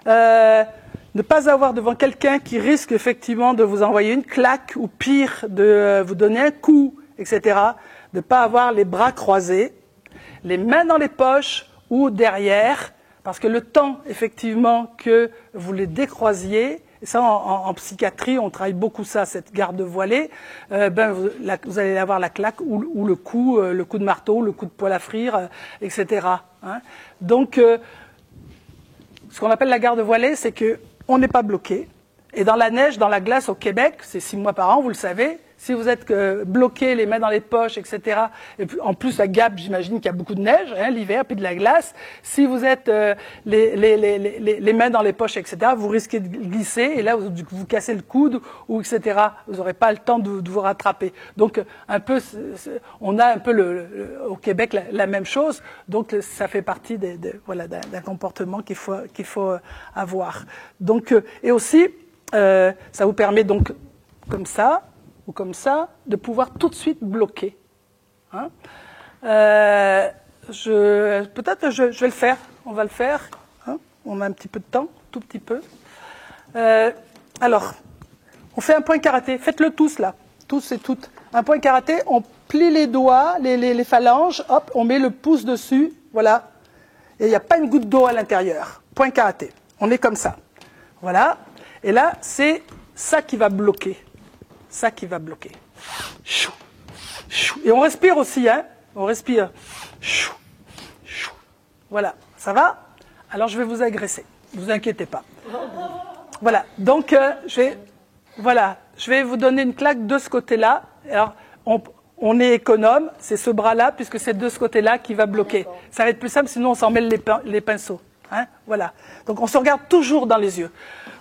ne pas avoir devant quelqu'un qui risque effectivement de vous envoyer une claque ou pire, de vous donner un coup, etc. De ne pas avoir les bras croisés, les mains dans les poches ou derrière, parce que le temps, effectivement, que vous les décroisiez, et ça, en psychiatrie, on travaille beaucoup ça, cette garde voilée, vous allez avoir la claque ou le coup de marteau, le coup de poêle à frire, etc. Hein. Donc, ce qu'on appelle la garde voilée, c'est qu'on n'est pas bloqué. Et dans la neige, dans la glace au Québec, c'est 6 mois par an, vous le savez, si vous êtes bloqué, les mains dans les poches, etc., et puis, en plus à Gap, j'imagine qu'il y a beaucoup de neige, hein, l'hiver, puis de la glace, si vous êtes les mains dans les poches, etc., vous risquez de glisser, et là, vous cassez le coude, ou etc., vous n'aurez pas le temps de vous rattraper. Donc, on a un peu au Québec la même chose, donc ça fait partie d'un comportement qu'il faut avoir. Donc, et aussi, ça vous permet donc, comme ça, ou comme ça, de pouvoir tout de suite bloquer. Hein. Peut-être je vais le faire, on va le faire. Hein. On a un petit peu de temps, tout petit peu. Alors, on fait un point karaté. Faites-le tous là, tous et toutes. Un point karaté, on plie les doigts, les phalanges, hop, on met le pouce dessus, voilà. Et il n'y a pas une goutte d'eau à l'intérieur. Point karaté. On est comme ça. Voilà. Et là, c'est ça qui va bloquer. Ça qui va bloquer. Et on respire aussi, hein. On respire. Voilà. Ça va? Alors, je vais vous agresser. Ne vous inquiétez pas. Voilà. Donc, je vais vous donner une claque de ce côté-là. Alors, on est économe. C'est ce bras-là, puisque c'est de ce côté-là qui va bloquer. Ça va être plus simple, sinon on s'en mêle les pinceaux. Hein, voilà. Donc, on se regarde toujours dans les yeux.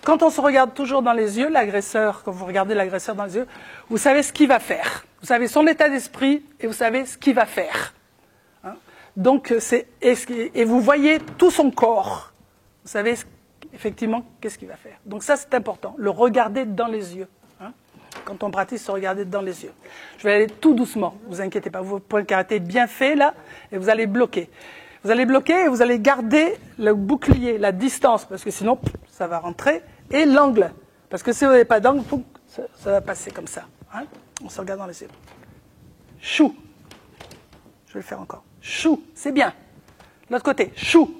Quand on se regarde toujours dans les yeux, l'agresseur, quand vous regardez l'agresseur dans les yeux, vous savez ce qu'il va faire. Vous savez son état d'esprit et vous savez ce qu'il va faire. Hein. Donc, et vous voyez tout son corps. Vous savez effectivement qu'est-ce qu'il va faire. Donc ça, c'est important. Le regarder dans les yeux. Hein. quand on pratique se regarder dans les yeux. Je vais aller tout doucement, ne vous inquiétez pas. Vous prenez le karaté bien fait là, et vous allez bloquer. Vous allez bloquer et vous allez garder le bouclier, la distance, parce que sinon, ça va rentrer, et l'angle. Parce que si vous n'avez pas d'angle, ça va passer comme ça. Hein, on se regarde dans les yeux. Chou. Je vais le faire encore. Chou, c'est bien. L'autre côté, chou.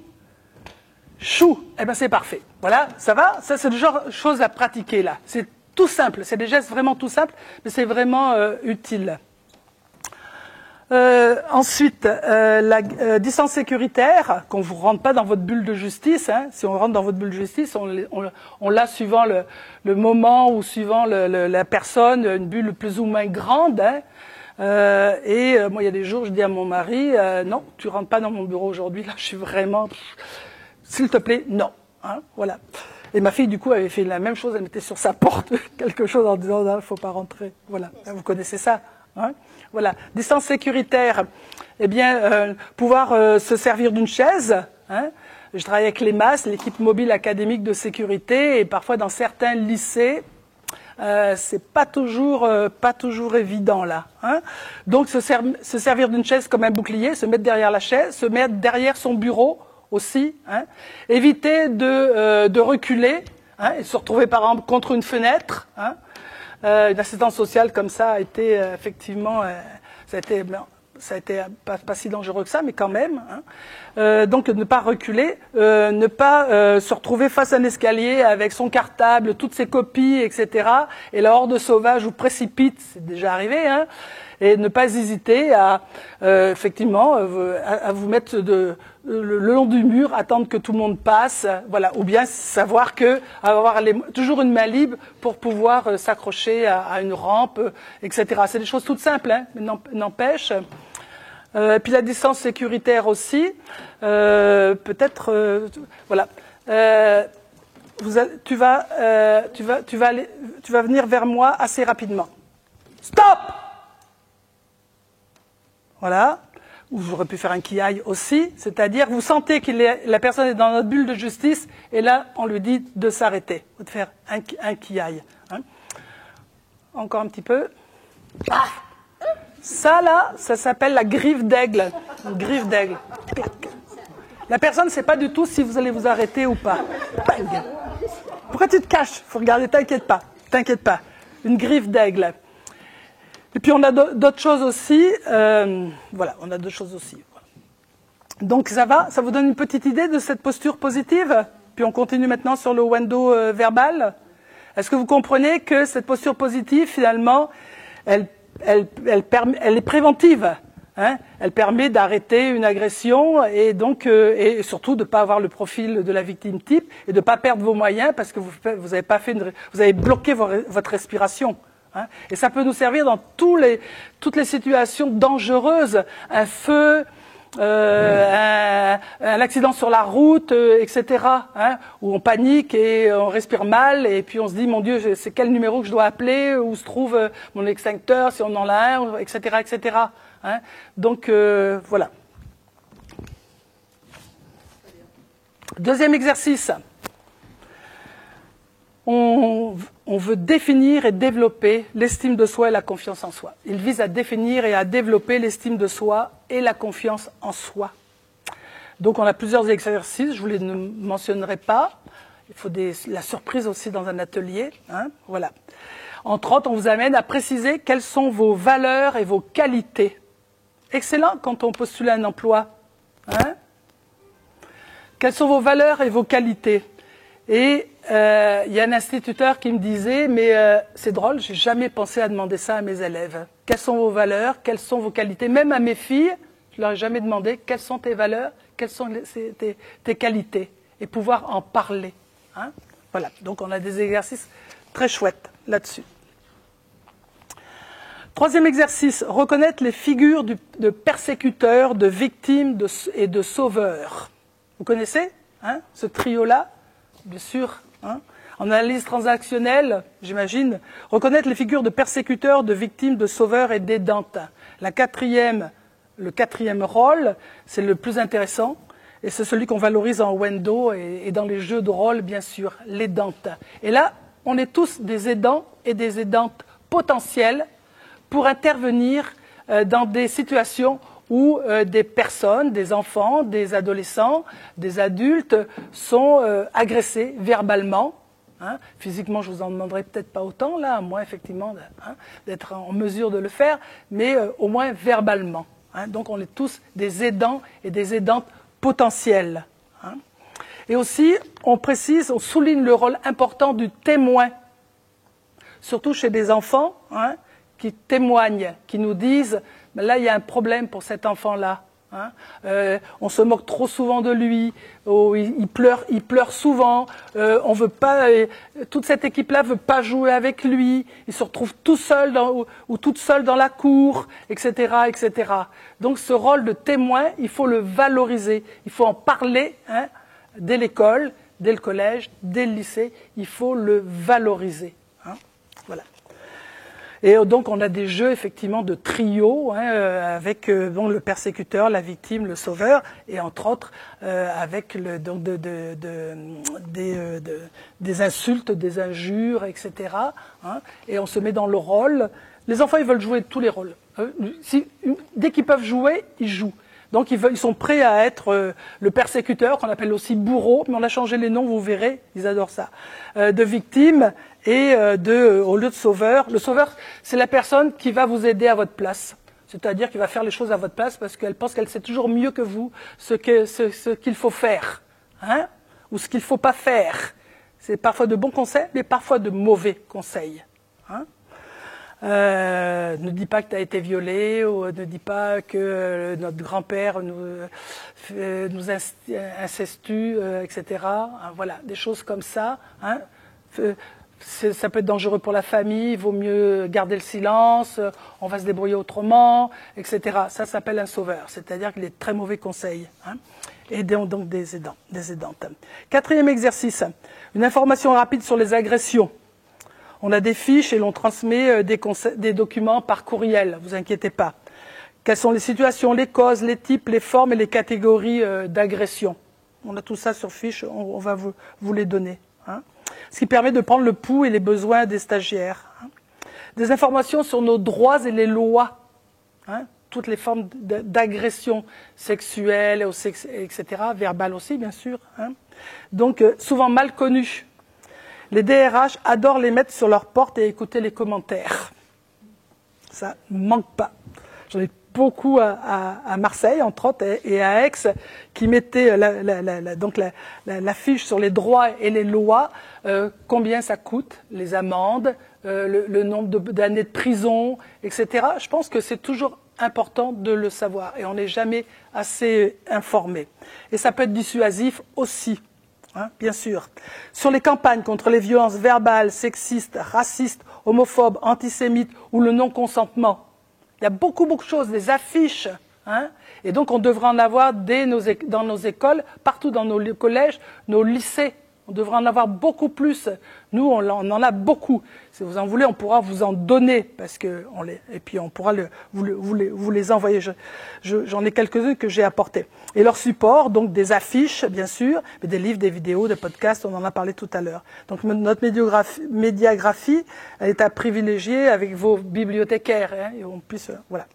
Chou, eh bien c'est parfait. Voilà, ça va? Ça, c'est le genre de choses à pratiquer là. C'est tout simple, c'est des gestes vraiment tout simples, mais c'est vraiment utile. Ensuite, la distance sécuritaire, qu'on ne vous rentre pas dans votre bulle de justice. Hein. Si on rentre dans votre bulle de justice, on l'a suivant le moment ou suivant la personne, une bulle plus ou moins grande. Hein. Moi, il y a des jours, je dis à mon mari, non, tu rentres pas dans mon bureau aujourd'hui, là, je suis vraiment... S'il te plaît, non. Hein, voilà. Et ma fille, du coup, avait fait la même chose, elle mettait sur sa porte quelque chose en disant, non, il ne faut pas rentrer. Voilà, vous connaissez ça. Hein, voilà. Distance sécuritaire, eh bien, pouvoir se servir d'une chaise. Hein. Je travaille avec les MAS, l'équipe mobile académique de sécurité, et parfois dans certains lycées, c'est pas toujours évident là. Hein. Donc se servir d'une chaise comme un bouclier, se mettre derrière la chaise, se mettre derrière son bureau aussi. Hein. Éviter de reculer hein, et se retrouver par exemple contre une fenêtre. Hein. Une assistance sociale comme ça a été effectivement, ça a été pas si dangereux que ça, mais quand même. Hein. Donc ne pas reculer, ne pas se retrouver face à un escalier avec son cartable, toutes ses copies, etc. Et la horde sauvage vous précipite, c'est déjà arrivé. Hein. Et ne pas hésiter à effectivement à vous mettre le long du mur, attendre que tout le monde passe, voilà, ou bien savoir que avoir toujours une main libre pour pouvoir s'accrocher à une rampe, etc. C'est des choses toutes simples, hein, mais n'empêche. Puis la distance sécuritaire aussi, peut-être, voilà. Tu vas venir vers moi assez rapidement. Stop! Voilà. Ou j'aurais pu faire un kiaï aussi, c'est-à-dire vous sentez que la personne est dans notre bulle de justice, et là, on lui dit de s'arrêter, ou de faire un kiaï. Hein. Encore un petit peu. Ah. Ça, là, ça s'appelle la griffe d'aigle. Une griffe d'aigle. La personne ne sait pas du tout si vous allez vous arrêter ou pas. Pourquoi tu te caches? Il faut regarder, t'inquiète pas. T'inquiète pas. Une griffe d'aigle. Et puis on a d'autres choses aussi. Voilà, on a d'autres choses aussi. Donc ça va? Ça vous donne une petite idée de cette posture positive? Puis on continue maintenant sur le Wendo verbal. Est-ce que vous comprenez que cette posture positive, finalement, elle est préventive? Hein, elle permet d'arrêter une agression et donc et surtout de ne pas avoir le profil de la victime type et de ne pas perdre vos moyens parce que vous avez bloqué votre respiration. Hein, et ça peut nous servir dans toutes les situations dangereuses, un feu, un accident sur la route, etc. Hein, où on panique et on respire mal et puis on se dit mon Dieu, c'est quel numéro que je dois appeler, où se trouve mon extincteur si on en a un, etc., etc. Hein, donc voilà. Deuxième exercice. On veut définir et développer l'estime de soi et la confiance en soi. Il vise à définir et à développer l'estime de soi et la confiance en soi. Donc on a plusieurs exercices, je vous les mentionnerai pas. Il faut la surprise aussi dans un atelier. Hein, voilà. Entre autres, on vous amène à préciser quelles sont vos valeurs et vos qualités. Excellent quand on postule un emploi. Hein, quelles sont vos valeurs et vos qualités? Et il y a un instituteur qui me disait, mais c'est drôle, j'ai jamais pensé à demander ça à mes élèves. Quelles sont vos valeurs? Quelles sont vos qualités? Même à mes filles, je leur ai jamais demandé quelles sont tes valeurs, quelles sont tes qualités, et pouvoir en parler. Hein, voilà, donc on a des exercices très chouettes là-dessus. Troisième exercice, reconnaître les figures de persécuteurs, de victimes et de sauveurs. Vous connaissez hein, ce trio-là? Bien sûr. Hein. En analyse transactionnelle, j'imagine, reconnaître les figures de persécuteurs, de victimes, de sauveurs et d'aidantes. Le quatrième rôle, c'est le plus intéressant, et c'est celui qu'on valorise en Wendo et dans les jeux de rôle, bien sûr, l'aidante. Et là, on est tous des aidants et des aidantes potentiel pour intervenir dans des situations où des personnes, des enfants, des adolescents, des adultes sont agressés verbalement. Hein. Physiquement, je vous en demanderai peut-être pas autant, là, à moins effectivement d'être en mesure de le faire, mais au moins verbalement. Hein. Donc on est tous des aidants et des aidantes potentielles. Hein. Et aussi, on précise, on souligne le rôle important du témoin, surtout chez des enfants hein, qui témoignent, qui nous disent « là, il y a un problème pour cet enfant-là ». Hein, on se moque trop souvent de lui, il pleure souvent, on veut pas, toute cette équipe-là veut pas jouer avec lui, il se retrouve tout seul ou toute seule dans la cour, etc., etc. Donc ce rôle de témoin, il faut le valoriser, il faut en parler hein, dès l'école, dès le collège, dès le lycée, il faut le valoriser. Hein, voilà. Et donc on a des jeux effectivement de trio hein, avec bon, le persécuteur, la victime, le sauveur, et entre autres avec donc des insultes, des injures, etc. Hein, et on se met dans le rôle. Les enfants ils veulent jouer tous les rôles. Dès qu'ils peuvent jouer, ils jouent. Donc ils sont prêts à être le persécuteur, qu'on appelle aussi bourreau, mais on a changé les noms, vous verrez, ils adorent ça, de victime et au lieu de sauveur. Le sauveur, c'est la personne qui va vous aider à votre place, c'est-à-dire qui va faire les choses à votre place parce qu'elle pense qu'elle sait toujours mieux que vous ce qu'il faut faire, hein, ou ce qu'il ne faut pas faire. C'est parfois de bons conseils, mais parfois de mauvais conseils. Hein. Ne dis pas que tu as été violé, ou ne dis pas que notre grand-père nous incestue, etc. Voilà, des choses comme ça. Hein. Ça peut être dangereux pour la famille, il vaut mieux garder le silence, on va se débrouiller autrement, etc. Ça s'appelle un sauveur, c'est-à-dire qu'il est très mauvais conseil. Hein. Et donc des aidants, des aidantes. 4e exercice, une information rapide sur les agressions. On a des fiches et l'on transmet des documents par courriel, vous inquiétez pas. Quelles sont les situations, les causes, les types, les formes et les catégories d'agression. On a tout ça sur fiche, on va vous les donner. Hein. Ce qui permet de prendre le pouls et les besoins des stagiaires. Hein. Des informations sur nos droits et les lois. Hein. Toutes les formes d'agression sexuelle, etc., verbale aussi, bien sûr. Hein. Donc, souvent mal connues. Les DRH adorent les mettre sur leur porte et écouter les commentaires. Ça ne manque pas. J'en ai beaucoup à Marseille, entre autres, et à Aix, qui mettaient la fiche sur les droits et les lois, combien ça coûte, les amendes, le nombre d'années de prison, etc. Je pense que c'est toujours important de le savoir, et on n'est jamais assez informé. Et ça peut être dissuasif aussi. Hein, bien sûr. Sur les campagnes contre les violences verbales, sexistes, racistes, homophobes, antisémites ou le non-consentement, il y a beaucoup de choses, des affiches. Hein, et donc on devrait en avoir dans nos écoles, partout dans nos collèges, nos lycées. On devrait en avoir beaucoup plus. Nous, on en a beaucoup. Si vous en voulez, on pourra vous en donner, et puis on pourra vous les envoyer. J'en ai quelques-unes que j'ai apportées. Et leur support, donc des affiches, bien sûr, mais des livres, des vidéos, des podcasts, on en a parlé tout à l'heure. Donc notre médiagraphie, elle est à privilégier avec vos bibliothécaires. Hein, et on puisse, voilà.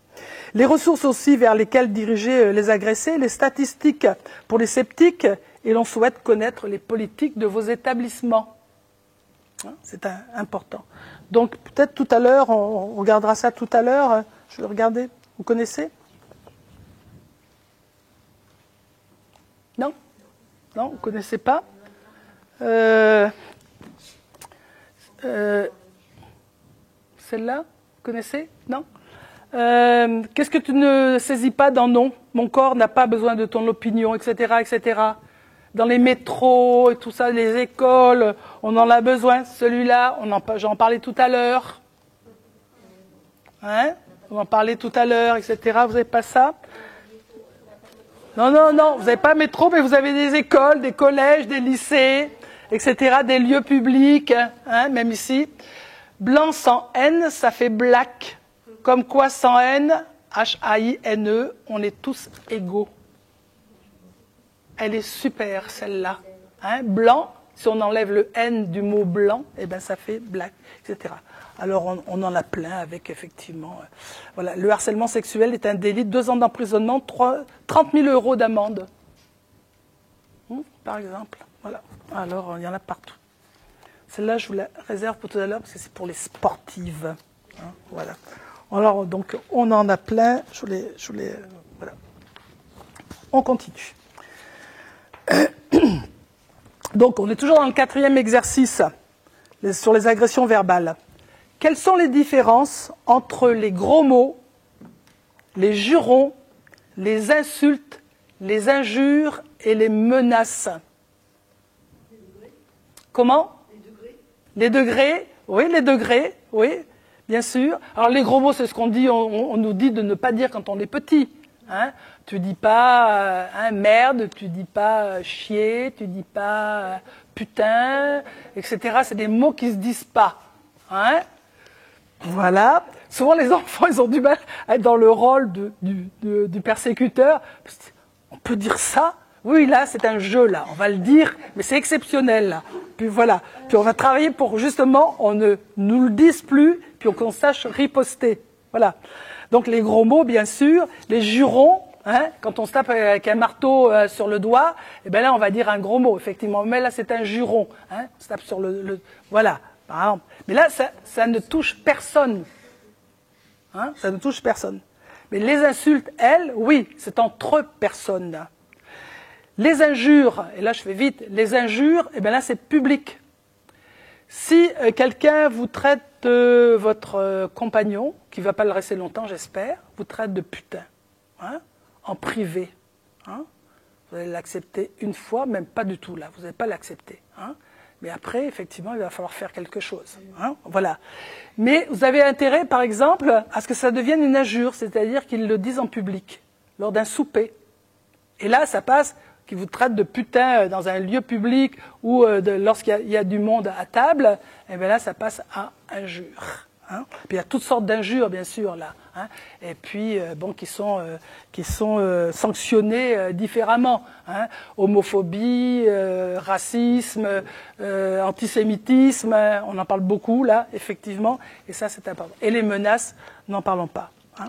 Les ressources aussi vers lesquelles diriger les agressés, les statistiques pour les sceptiques, et l'on souhaite connaître les politiques de vos établissements. C'est important. Donc peut-être tout à l'heure, on regardera ça tout à l'heure. Je vais regarder. Vous connaissez? Non? Non, vous ne connaissez pas? Celle-là? Vous connaissez? Non? Qu'est-ce que tu ne saisis pas dans non? Mon corps n'a pas besoin de ton opinion, etc., etc. Dans les métros et tout ça, les écoles, on en a besoin. Celui-là, j'en parlais tout à l'heure. Hein? On en parlait tout à l'heure, etc. Vous n'avez pas ça? Non, non, non, vous n'avez pas métro, mais vous avez des écoles, des collèges, des lycées, etc., des lieux publics, hein, même ici. Blanc sans N, ça fait black. Comme quoi, sans N, H-A-I-N-E, on est tous égaux. Elle est super, celle-là. Hein, blanc, si on enlève le N du mot blanc, eh ben ça fait black, etc. Alors on en a plein avec effectivement. Voilà, le harcèlement sexuel est un délit, 2 ans d'emprisonnement, 30 000 € d'amende. Par exemple. Voilà. Alors il y en a partout. Celle-là, je vous la réserve pour tout à l'heure parce que c'est pour les sportives. Hein, voilà. Alors donc on en a plein. Voilà. On continue. Donc on est toujours dans le 4e exercice sur les agressions verbales. Quelles sont les différences entre les gros mots, les jurons, les insultes, les injures et les menaces? Comment? Les degrés, oui, les degrés, oui, bien sûr. Alors les gros mots, c'est ce qu'on dit, on nous dit de ne pas dire quand on est petit. Hein. Tu dis pas merde, tu dis pas chier, tu dis pas putain, etc. C'est des mots qui se disent pas. Hein. Voilà. Souvent les enfants, ils ont du mal à être dans le rôle du persécuteur. On peut dire ça? Oui, là, c'est un jeu, là. On va le dire, mais c'est exceptionnel, là. Puis voilà. Puis on va travailler pour, justement, on ne nous le dise plus, puis qu'on sache riposter. Voilà. Donc les gros mots, bien sûr. Les jurons, hein, quand on se tape avec un marteau sur le doigt, eh ben là, on va dire un gros mot, effectivement. Mais là, c'est un juron. Hein, on se tape sur voilà, par exemple. Mais là, ça ne touche personne. Hein, ça ne touche personne. Mais les insultes, elles, oui, c'est entre personnes, là. Les injures, et là je fais vite, les injures, eh bien là c'est public. Si quelqu'un vous traite votre compagnon, qui ne va pas le rester longtemps j'espère, vous traite de putain, hein, en privé, hein, vous allez l'accepter une fois, même pas du tout là, vous n'allez pas l'accepter. Hein, mais après, effectivement, il va falloir faire quelque chose. Hein, voilà. Mais vous avez intérêt, par exemple, à ce que ça devienne une injure, c'est-à-dire qu'ils le disent en public, lors d'un souper. Et là, ça passe... qui vous traite de putain dans un lieu public ou lorsqu'il y a du monde à table, et bien là, ça passe à injure. Hein. Puis il y a toutes sortes d'injures, bien sûr, là. Hein. Et puis, bon, qui sont sanctionnées différemment. Hein. Homophobie, racisme, antisémitisme, on en parle beaucoup, là, effectivement. Et ça, c'est important. Et les menaces, n'en parlons pas. Hein.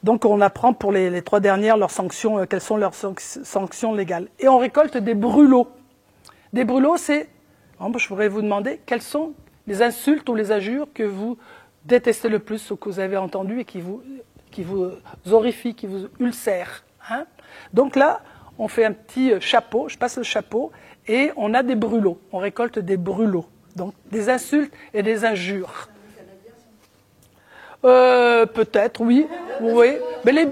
Donc on apprend pour les 3 dernières leurs sanctions, quelles sont leurs sanctions légales. Et on récolte des brûlots. Des brûlots, c'est, je pourrais vous demander, quelles sont les insultes ou les injures que vous détestez le plus, ou que vous avez entendu et qui vous horrifient, qui vous ulcèrent. Hein. Donc là, on fait un petit chapeau, je passe le chapeau, et on a des brûlots. On récolte des brûlots. Donc des insultes et des injures. Peut-être, oui. Oui. Mais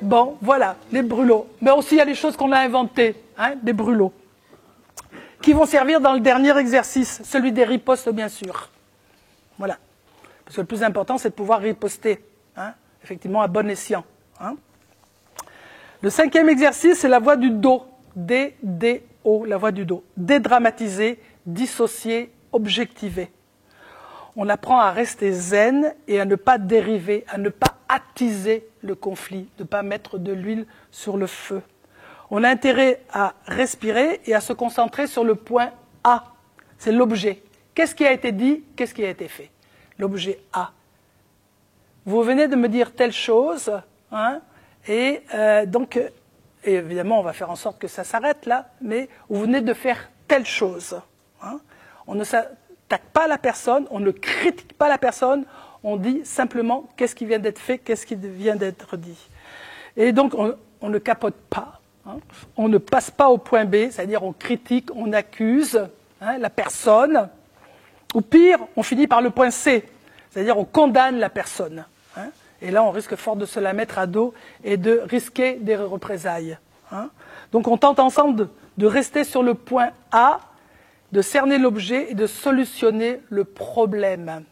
bon, voilà, les brûlots. Mais aussi, il y a les choses qu'on a inventées, hein, des brûlots, qui vont servir dans le dernier exercice, celui des ripostes, bien sûr. Voilà. Parce que le plus important, c'est de pouvoir riposter, hein, effectivement, à bon escient. Hein. Le 5e exercice, c'est la voix du dos. D-D-O, la voix du dos. Dédramatiser, dissocier, objectiver. On apprend à rester zen et à ne pas dériver, à ne pas attiser le conflit, de ne pas mettre de l'huile sur le feu. On a intérêt à respirer et à se concentrer sur le point A. C'est l'objet. Qu'est-ce qui a été dit? Qu'est-ce qui a été fait? L'objet A. Vous venez de me dire telle chose, hein, et donc, et évidemment, on va faire en sorte que ça s'arrête là, mais vous venez de faire telle chose. Hein. On ne s'attaque pas la personne, on ne critique pas la personne, on dit simplement qu'est-ce qui vient d'être fait, qu'est-ce qui vient d'être dit. Et donc, on ne capote pas, hein, on ne passe pas au point B, c'est-à-dire on critique, on accuse, hein, la personne, ou pire, on finit par le point C, c'est-à-dire on condamne la personne. Hein, et là, on risque fort de se la mettre à dos et de risquer des représailles. Hein. Donc, on tente ensemble de rester sur le point A, de cerner l'objet et de solutionner le problème.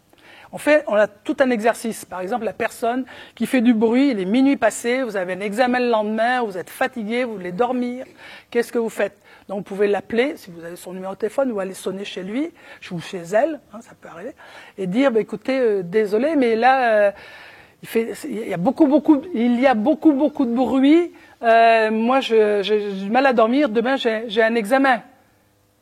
On a tout un exercice. Par exemple, la personne qui fait du bruit, il est minuit passé, vous avez un examen le lendemain, vous êtes fatigué, vous voulez dormir. Qu'est-ce que vous faites? Donc, vous pouvez l'appeler, si vous avez son numéro de téléphone, ou aller sonner chez lui, ou chez elle, hein, ça peut arriver, et dire, écoutez, désolé, mais là, il y a beaucoup de bruit, moi, j'ai du mal à dormir, demain, j'ai un examen.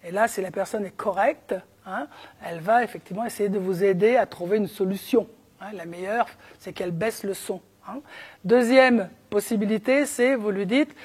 Et là, si la personne est correcte, hein, elle va effectivement essayer de vous aider à trouver une solution. Hein. La meilleure, c'est qu'elle baisse le son. Hein. Deuxième possibilité, c'est, vous lui dites,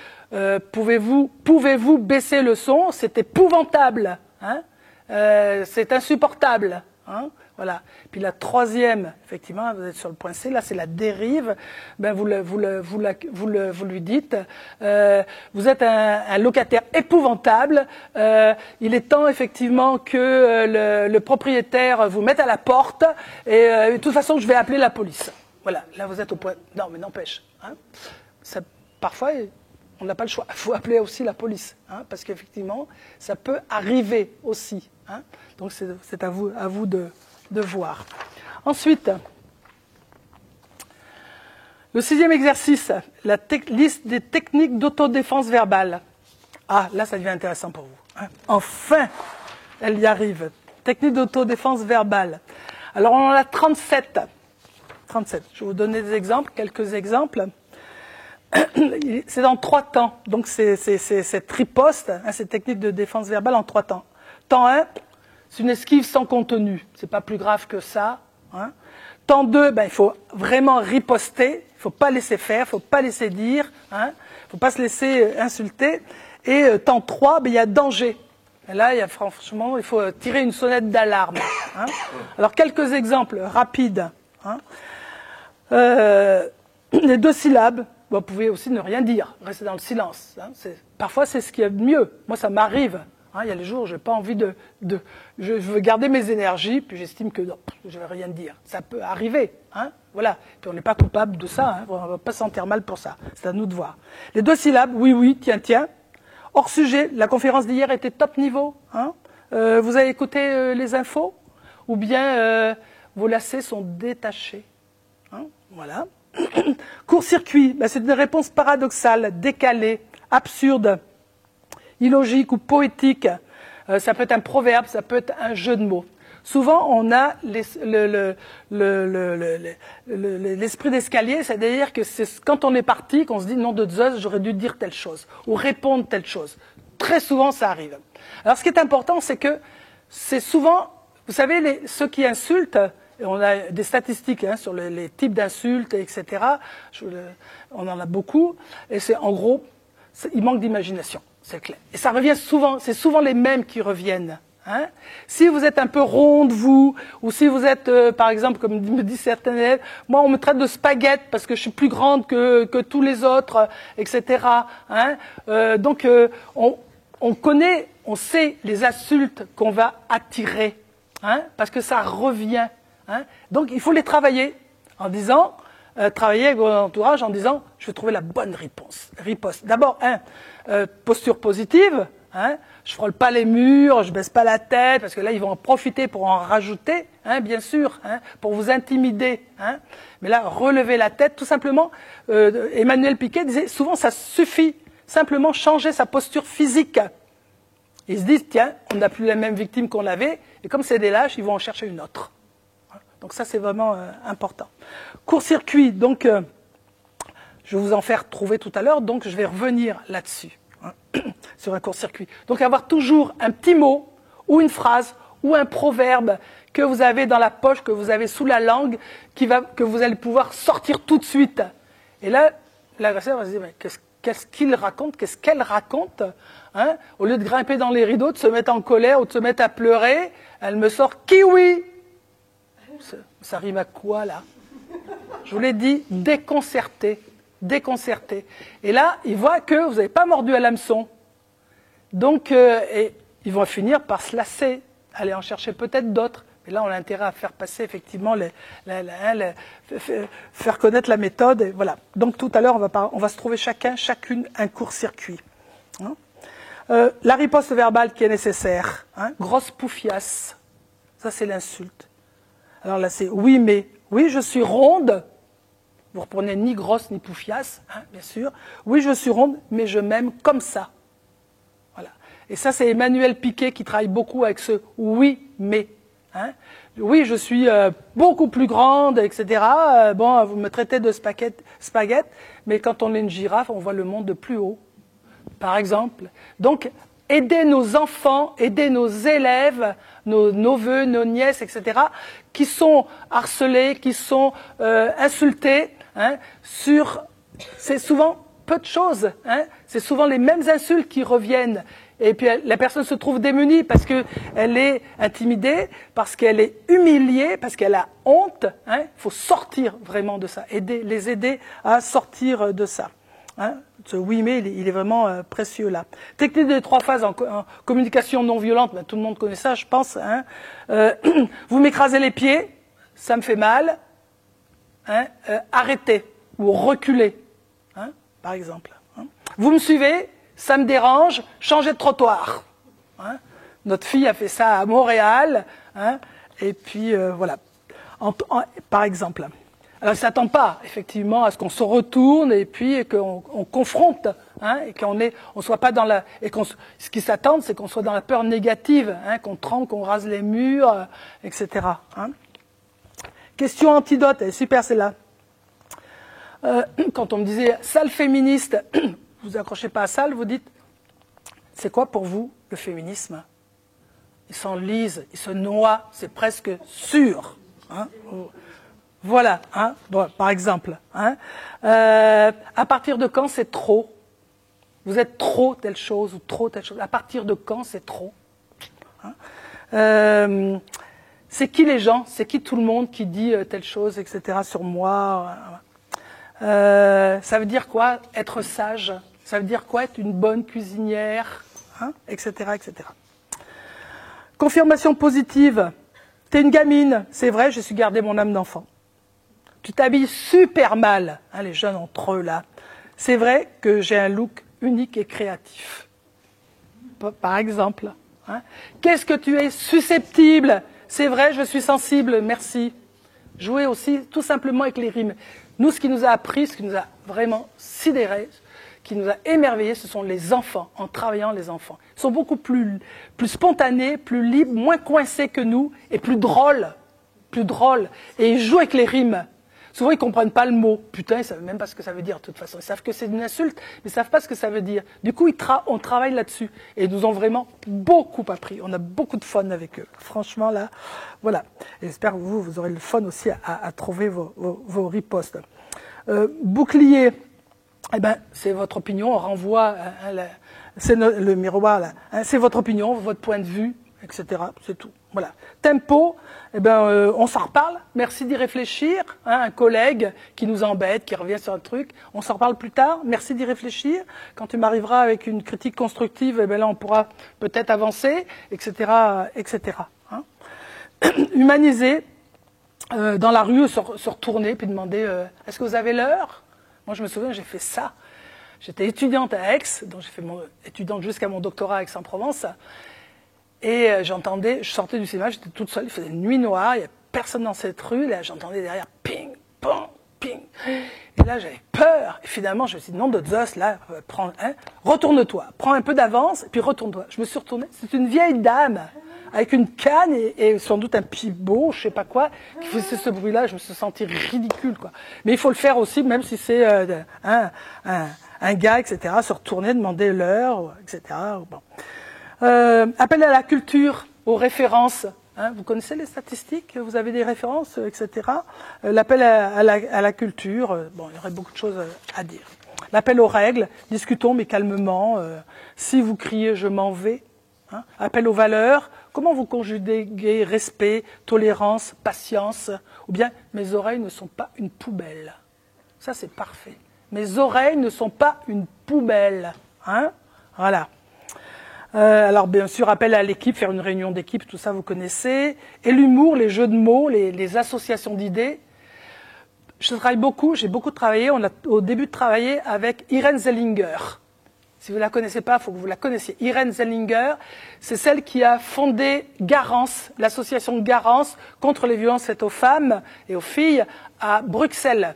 pouvez-vous baisser le son? C'est épouvantable. Hein. C'est insupportable. Hein. Voilà. Puis la troisième, effectivement, vous êtes sur le point C, là c'est la dérive, ben vous lui dites, vous êtes un locataire épouvantable, il est temps effectivement que le propriétaire vous mette à la porte, et de toute façon je vais appeler la police. Voilà, là vous êtes au point, non mais n'empêche, hein. Parfois on n'a pas le choix, il faut appeler aussi la police, hein, parce qu'effectivement ça peut arriver aussi. Hein. Donc c'est à vous de voir. Ensuite, le 6e exercice, la liste des techniques d'autodéfense verbale. Ah, là, ça devient intéressant pour vous. Hein. Enfin, elle y arrive. Technique d'autodéfense verbale. Alors, on en a 37. 37. Je vais vous donner des exemples, quelques exemples. C'est dans 3 temps. Donc, c'est cette riposte, hein, cette technique de défense verbale en 3 temps. Temps 1, c'est une esquive sans contenu. C'est pas plus grave que ça. Hein. Temps 2, ben, il faut vraiment riposter. Il ne faut pas laisser faire, il ne faut pas laisser dire. Hein. Il ne faut pas se laisser insulter. Et temps 3, ben, il y a danger. Et là, franchement, il faut tirer une sonnette d'alarme. Hein. Alors, quelques exemples rapides. Hein. Les 2 syllabes, vous pouvez aussi ne rien dire, rester dans le silence. Hein. Parfois, c'est ce qui est mieux. Moi, ça m'arrive. Hein, il y a les jours où je n'ai pas envie je veux garder mes énergies, puis j'estime que non, je ne vais rien dire. Ça peut arriver. Hein, voilà. Puis on n'est pas coupable de ça. Hein, on ne va pas se sentir mal pour ça. C'est à nous de voir. Les 2 syllabes, oui, oui, tiens, tiens. Hors sujet, la conférence d'hier était top niveau. Hein. Vous avez écouté les infos? Ou bien vos lacets sont détachés. Hein, voilà. Court-circuit, ben, c'est une réponse paradoxale, décalée, absurde, illogique ou poétique. Ça peut être un proverbe, ça peut être un jeu de mots. Souvent, on a l'esprit d'escalier, c'est-à-dire que c'est quand on est parti qu'on se dit « nom de Zeus, j'aurais dû dire telle chose » ou répondre telle chose. Très souvent, ça arrive. Alors, ce qui est important, c'est que c'est souvent, vous savez, ceux qui insultent, et on a des statistiques hein, sur les types d'insultes, etc. On en a beaucoup, et c'est en gros, il manque d'imagination. C'est clair. Et ça revient souvent, c'est souvent les mêmes qui reviennent. Hein. Si vous êtes un peu ronde, vous, ou si vous êtes, par exemple, comme me disent certains élèves, moi on me traite de spaghette parce que je suis plus grande que tous les autres, etc. Hein. Donc on connaît, on sait les insultes qu'on va attirer, hein, parce que ça revient. Hein. Donc il faut les travailler en disant... travailler avec votre entourage en disant « je vais trouver la bonne riposte ». D'abord, posture positive, hein, je ne frôle pas les murs, je ne baisse pas la tête, parce que là, ils vont en profiter pour en rajouter, hein, bien sûr, hein, pour vous intimider. Hein. Mais là, relevez la tête, tout simplement. Emmanuel Piquet disait souvent, ça suffit, simplement changer sa posture physique. Ils se disent « tiens, on n'a plus la même victime qu'on avait, et comme c'est des lâches, ils vont en chercher une autre ». Donc ça, c'est vraiment important. Court-circuit, donc, je vais vous en faire trouver tout à l'heure, donc je vais revenir là-dessus, hein, sur un court-circuit. Donc avoir toujours un petit mot, ou une phrase, ou un proverbe que vous avez dans la poche, que vous avez sous la langue, que vous allez pouvoir sortir tout de suite. Et là, l'agresseur va se dire, mais qu'est-ce qu'il raconte, qu'est-ce qu'elle raconte, hein. Au lieu de grimper dans les rideaux, de se mettre en colère ou de se mettre à pleurer, elle me sort « kiwi ». Ça rime à quoi, là? Je vous l'ai dit, déconcerté. Déconcerté. Et là, ils voient que vous n'avez pas mordu à l'hameçon. Donc, et ils vont finir par se lasser, aller en chercher peut-être d'autres. Mais là, on a intérêt à faire passer, effectivement, faire connaître la méthode. Et voilà. Donc, tout à l'heure, on va se trouver chacune, un court-circuit. Hein, la riposte verbale qui est nécessaire. Hein, grosse poufiasse. Ça, c'est l'insulte. Alors là, c'est oui, mais. Oui, je suis ronde. Vous reprenez ni grosse ni poufiasse, hein, bien sûr. Oui, je suis ronde, mais je m'aime comme ça. Voilà. Et ça, c'est Emmanuel Piquet qui travaille beaucoup avec ce oui, mais. Hein. Oui, je suis beaucoup plus grande, etc. Bon, vous me traitez de spaghette, mais quand on est une girafe, on voit le monde de plus haut, par exemple. Donc, aider nos enfants, aider nos élèves, nos neveux, nos nièces, etc., qui sont harcelés, qui sont insultés, hein, c'est souvent peu de choses, hein, c'est souvent les mêmes insultes qui reviennent. Et puis la personne se trouve démunie parce qu'elle est intimidée, parce qu'elle est humiliée, parce qu'elle a honte. Il faut sortir vraiment de ça, les aider à sortir de ça. Hein. Ce oui mais il est vraiment précieux là. Technique des 3 phases en communication non violente, ben, tout le monde connaît ça je pense. Hein. Vous m'écrasez les pieds, ça me fait mal. Hein. Arrêtez ou reculez, hein, par exemple. Hein. Vous me suivez, ça me dérange, changez de trottoir. Hein. Notre fille a fait ça à Montréal, hein, et puis voilà, par exemple. Alors, il ne s'attend pas, effectivement, à ce qu'on se retourne et puis qu'on confronte, hein, et on soit pas dans la... ce qui s'attend, c'est qu'on soit dans la peur négative, hein, qu'on tremble, qu'on rase les murs, etc. Hein. Question antidote, elle est super celle-là. Quand on me disait « sale féministe », vous accrochez pas à sale, vous dites « c'est quoi pour vous le féminisme ?» Il s'enlise, il se noie, c'est presque sûr. Hein. Voilà, hein, bon, par exemple. Hein. À partir de quand c'est trop? Vous êtes trop telle chose ou trop telle chose. À partir de quand c'est trop? Hein. C'est qui les gens? C'est qui tout le monde qui dit telle chose, etc. sur moi? Ça veut dire quoi être sage? Ça veut dire quoi être une bonne cuisinière, hein, etc., etc. Confirmation positive. T'es une gamine, c'est vrai, je suis gardé mon âme d'enfant. Tu t'habilles super mal, hein, les jeunes entre eux là. C'est vrai que j'ai un look unique et créatif. Par exemple. Hein. Qu'est-ce que tu es susceptible? C'est vrai, je suis sensible, merci. Jouer aussi tout simplement avec les rimes. Nous, ce qui nous a appris, ce qui nous a vraiment sidéré, qui nous a émerveillés, ce sont les enfants, en travaillant les enfants. Ils sont beaucoup plus spontanés, plus libres, moins coincés que nous, et plus drôles. Et ils jouent avec les rimes. Souvent, ils ne comprennent pas le mot. Putain, ils ne savent même pas ce que ça veut dire, de toute façon. Ils savent que c'est une insulte, mais ils ne savent pas ce que ça veut dire. Du coup, on travaille là-dessus. Et ils nous ont vraiment beaucoup appris. On a beaucoup de fun avec eux. Franchement, là, voilà. Et j'espère que vous aurez le fun aussi à trouver vos ripostes. Bouclier, eh ben, c'est votre opinion. On renvoie, c'est le miroir, là. Hein, c'est votre opinion, votre point de vue, etc. C'est tout. Voilà. Tempo, eh ben, on s'en reparle. Merci d'y réfléchir. Hein, un collègue qui nous embête, qui revient sur un truc, on s'en reparle plus tard. Merci d'y réfléchir. Quand tu m'arriveras avec une critique constructive, eh ben là, on pourra peut-être avancer, etc., etc. Hein. Humaniser, dans la rue, se retourner puis demander est-ce que vous avez l'heure? Moi, je me souviens, j'ai fait ça. J'étais étudiante à Aix, donc j'ai fait étudiante jusqu'à mon doctorat à Aix-en-Provence. Et je sortais du cinéma, j'étais toute seule, il faisait une nuit noire, il n'y avait personne dans cette rue, là j'entendais derrière ping, pong, ping. Et là j'avais peur, et finalement je me suis dit, non de Zeus, là, retourne-toi, prends un peu d'avance, et puis retourne-toi. Je me suis retournée, c'est une vieille dame, avec une canne et sans doute un pibot, je sais pas quoi, qui faisait ce bruit-là, je me suis sentie ridicule, quoi. Mais il faut le faire aussi, même si c'est un gars, etc., se retourner, demander l'heure, etc., bon. Appel à la culture, aux références. Hein, vous connaissez les statistiques? Vous avez des références, etc. L'appel à la culture, bon, il y aurait beaucoup de choses à dire. L'appel aux règles, discutons mais calmement. Si vous criez, je m'en vais. Hein. Appel aux valeurs, comment vous conjuguez respect, tolérance, patience? Ou bien, mes oreilles ne sont pas une poubelle. Ça, c'est parfait. Mes oreilles ne sont pas une poubelle. Hein. Voilà. Alors bien sûr, appel à l'équipe, faire une réunion d'équipe, tout ça vous connaissez. Et l'humour, les jeux de mots, les associations d'idées. Je travaille beaucoup, j'ai beaucoup travaillé, on a au début de travailler avec Irène Zellinger. Si vous ne la connaissez pas, il faut que vous la connaissiez. Irène Zellinger, c'est celle qui a fondé Garance, l'association Garance contre les violences faites aux femmes et aux filles à Bruxelles.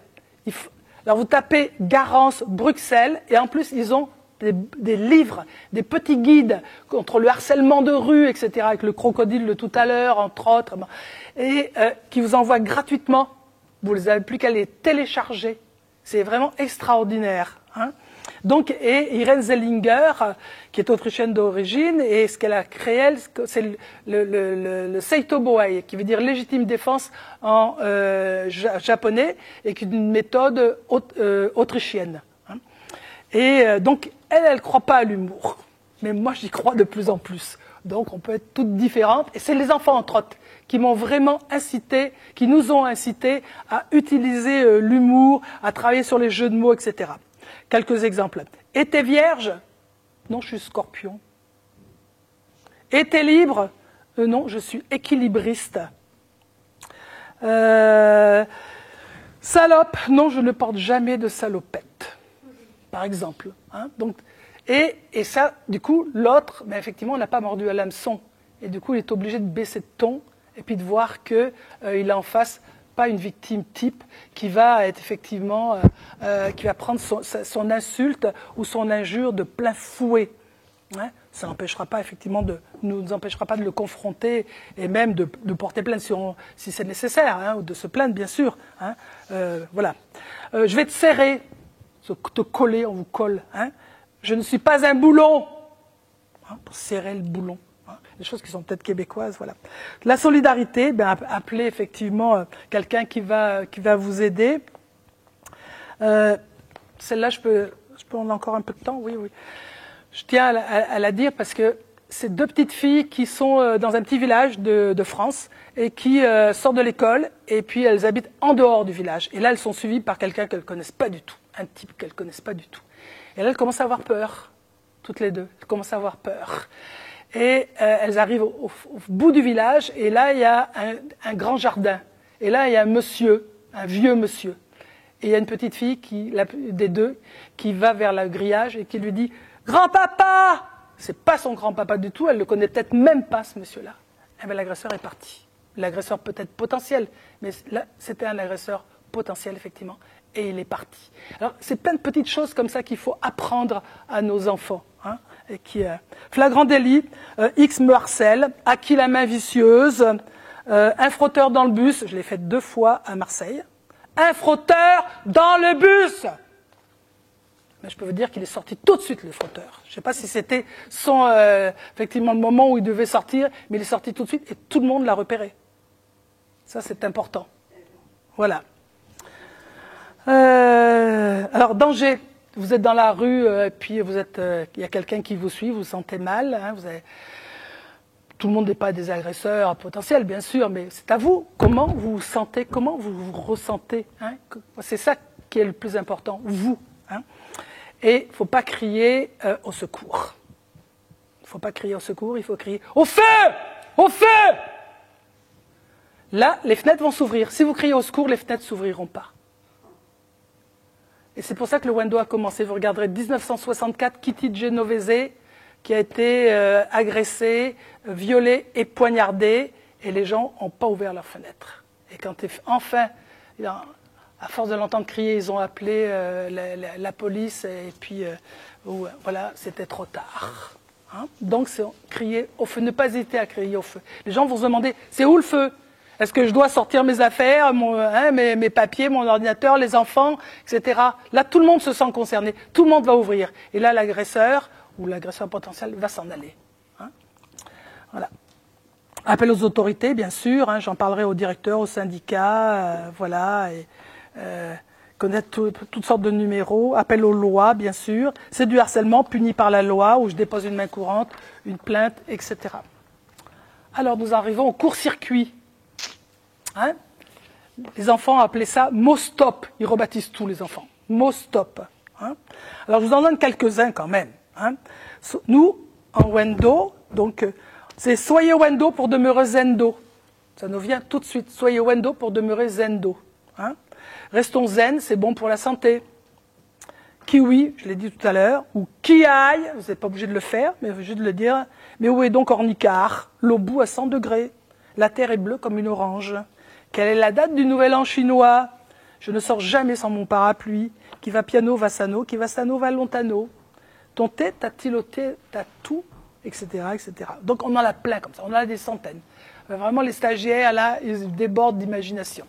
Alors vous tapez Garance Bruxelles et en plus ils ont des livres, des petits guides contre le harcèlement de rue, etc., avec le crocodile de tout à l'heure, entre autres, et qui vous envoient gratuitement. Vous n'avez plus qu'à les télécharger. C'est vraiment extraordinaire. Hein. Donc, et Irène Zellinger, qui est autrichienne d'origine, et ce qu'elle a créé, elle, c'est le Seito Boei, qui veut dire légitime défense en japonais, et qui est une méthode autrichienne. Hein. Et donc, elle croit pas à l'humour. Mais moi, j'y crois de plus en plus. Donc, on peut être toutes différentes. Et c'est les enfants, entre autres, qui m'ont vraiment incité, qui nous ont incité à utiliser l'humour, à travailler sur les jeux de mots, etc. Quelques exemples. Et t'es vierge? Non, je suis scorpion. Et t'es libre? Non, je suis équilibriste. Salope? Non, je ne porte jamais de salopette, par exemple. Hein. Donc, et ça, du coup, l'autre, ben effectivement, n'a pas mordu à l'hameçon. Et du coup, il est obligé de baisser de ton et puis de voir qu'il a en face pas une victime type qui va être effectivement, qui va prendre son insulte ou son injure de plein fouet. Hein. Ça n'empêchera pas, effectivement, nous empêchera pas de le confronter et même de porter plainte si c'est nécessaire, hein, ou de se plaindre, bien sûr. Hein. Voilà. Je vais te serrer, te coller, on vous colle. Hein. Je ne suis pas un boulon, hein, pour serrer le boulon. Hein, des choses qui sont peut-être québécoises, voilà. La solidarité, ben, appelez effectivement quelqu'un qui va vous aider. Celle-là, je peux en encore un peu de temps, oui. Je tiens à la dire parce que c'est deux petites filles qui sont dans un petit village de France et qui sortent de l'école et puis elles habitent en dehors du village. Et là, elles sont suivies par quelqu'un qu'elles ne connaissent pas du tout, un type qu'elles ne connaissent pas du tout. Et là, elles commencent à avoir peur, toutes les deux. Elles commencent à avoir peur. Et elles arrivent au bout du village, et là, il y a un grand jardin. Et là, il y a un vieux monsieur. Et il y a une petite fille, des deux, qui va vers le grillage et qui lui dit « Grand-papa !» C'est pas son grand-papa du tout, elle ne le connaît peut-être même pas, ce monsieur-là. Eh bien, l'agresseur est parti. L'agresseur peut-être potentiel, mais là, c'était un agresseur potentiel, effectivement. Et il est parti. Alors, c'est plein de petites choses comme ça qu'il faut apprendre à nos enfants. Hein, et flagrant délit, X me harcèle, à qui la main vicieuse, un frotteur dans le bus, je l'ai fait 2 fois à Marseille, un frotteur dans le bus. Mais je peux vous dire qu'il est sorti tout de suite, le frotteur. Je ne sais pas si c'était effectivement le moment où il devait sortir, mais il est sorti tout de suite et tout le monde l'a repéré. Ça, c'est important. Voilà. Alors, danger. Vous êtes dans la rue, et puis il y a quelqu'un qui vous suit, vous vous sentez mal. Hein, tout le monde n'est pas des agresseurs potentiels, bien sûr, mais c'est à vous. Comment vous vous sentez, comment vous vous ressentez. Hein, c'est ça qui est le plus important, vous. Hein. Et il ne faut pas crier au secours. Il ne faut pas crier au secours, il faut crier « Au feu ! Au feu !» Là, les fenêtres vont s'ouvrir. Si vous criez au secours, les fenêtres ne s'ouvriront pas. Et c'est pour ça que le Wendo a commencé. Vous regarderez 1964, Kitty Genovese, qui a été agressée, violée et poignardée, et les gens n'ont pas ouvert leurs fenêtres. Et quand enfin, à force de l'entendre crier, ils ont appelé la police, et puis voilà, c'était trop tard. Hein. Donc c'est crier au feu, ne pas hésiter à crier au feu. Les gens vont se demander, c'est où le feu ? Est-ce que je dois sortir mes affaires, mes papiers, mon ordinateur, les enfants, etc. Là, tout le monde se sent concerné. Tout le monde va ouvrir. Et là, l'agresseur ou l'agresseur potentiel va s'en aller. Hein, voilà. Appel aux autorités, bien sûr. Hein, j'en parlerai au directeur, au syndicat. Voilà. Et, connaître toutes sortes de numéros. Appel aux lois, bien sûr. C'est du harcèlement puni par la loi, où je dépose une main courante, une plainte, etc. Alors, nous arrivons au court-circuit. Hein, les enfants appelaient ça mot stop. Ils rebaptisent tout, les enfants. Mot stop. Hein. Alors, je vous en donne quelques-uns quand même. Hein. Nous, en Wendo, donc, c'est soyez Wendo pour demeurer Zendo. Ça nous vient tout de suite. Soyez Wendo pour demeurer Zendo. Hein. Restons zen, c'est bon pour la santé. Kiwi, je l'ai dit tout à l'heure, ou Kiai, vous n'êtes pas obligé de le faire, mais obligé de le dire. Mais où est donc Ornicar? L'eau bout à 100 degrés. La terre est bleue comme une orange. Quelle est la date du nouvel an chinois? Je ne sors jamais sans mon parapluie. Qui va piano va sano, qui va sano va lontano. Ton thé, ta tiloté, ta tout, etc., etc. Donc on en a plein comme ça, on en a des centaines. Vraiment les stagiaires, là, ils débordent d'imagination.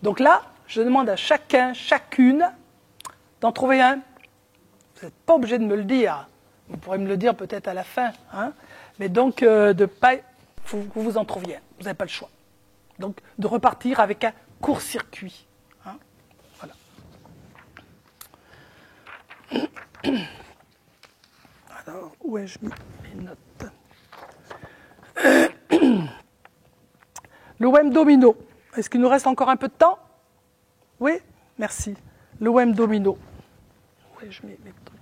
Donc là, je demande à chacun, chacune, d'en trouver un Vous n'êtes pas obligé de me le dire. Vous pourrez me le dire peut-être à la fin. Hein. Mais donc, de pas, faut que vous en trouviez. Vous n'avez pas le choix. Donc, de repartir avec un court-circuit. Hein. Voilà. Alors, où ai-je mis mes notes? Le WEM domino. Est-ce qu'il nous reste encore un peu de temps? Oui, merci. Le WEM domino. Où ai-je mis mes trucs?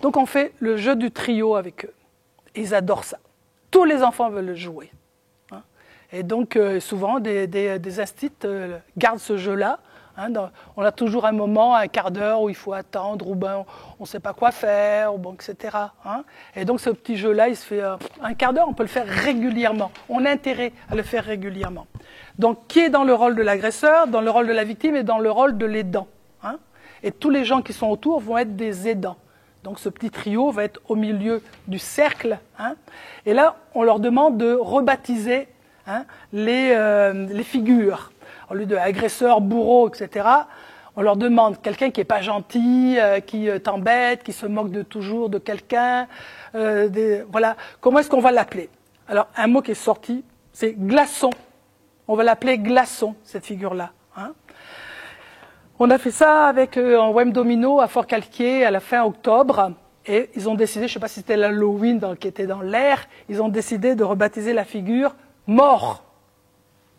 Donc on fait le jeu du trio avec eux. Ils adorent ça. Tous les enfants veulent le jouer. Hein. Et donc souvent des instituts gardent ce jeu-là. Hein, on a toujours un moment, un quart d'heure où il faut attendre, ou ben, on ne sait pas quoi faire, ou bon, etc. Hein. Et donc ce petit jeu-là, il se fait un quart d'heure, on peut le faire régulièrement. On a intérêt à le faire régulièrement. Donc qui est dans le rôle de l'agresseur, dans le rôle de la victime et dans le rôle de l'aidant. Hein. Et tous les gens qui sont autour vont être des aidants. Donc ce petit trio va être au milieu du cercle. Hein. Et là, on leur demande de rebaptiser hein, les figures. Au lieu de agresseur, bourreau, etc., on leur demande quelqu'un qui n'est pas gentil, qui t'embête, qui se moque de toujours de quelqu'un. Voilà. Comment est-ce qu'on va l'appeler? Alors, un mot qui est sorti, c'est glaçon. On va l'appeler glaçon, cette figure-là. Hein. On a fait ça avec un WEM domino à Fort-Calquier à la fin octobre. Et ils ont décidé, je ne sais pas si c'était l'Halloween qui était dans l'air, ils ont décidé de rebaptiser la figure mort.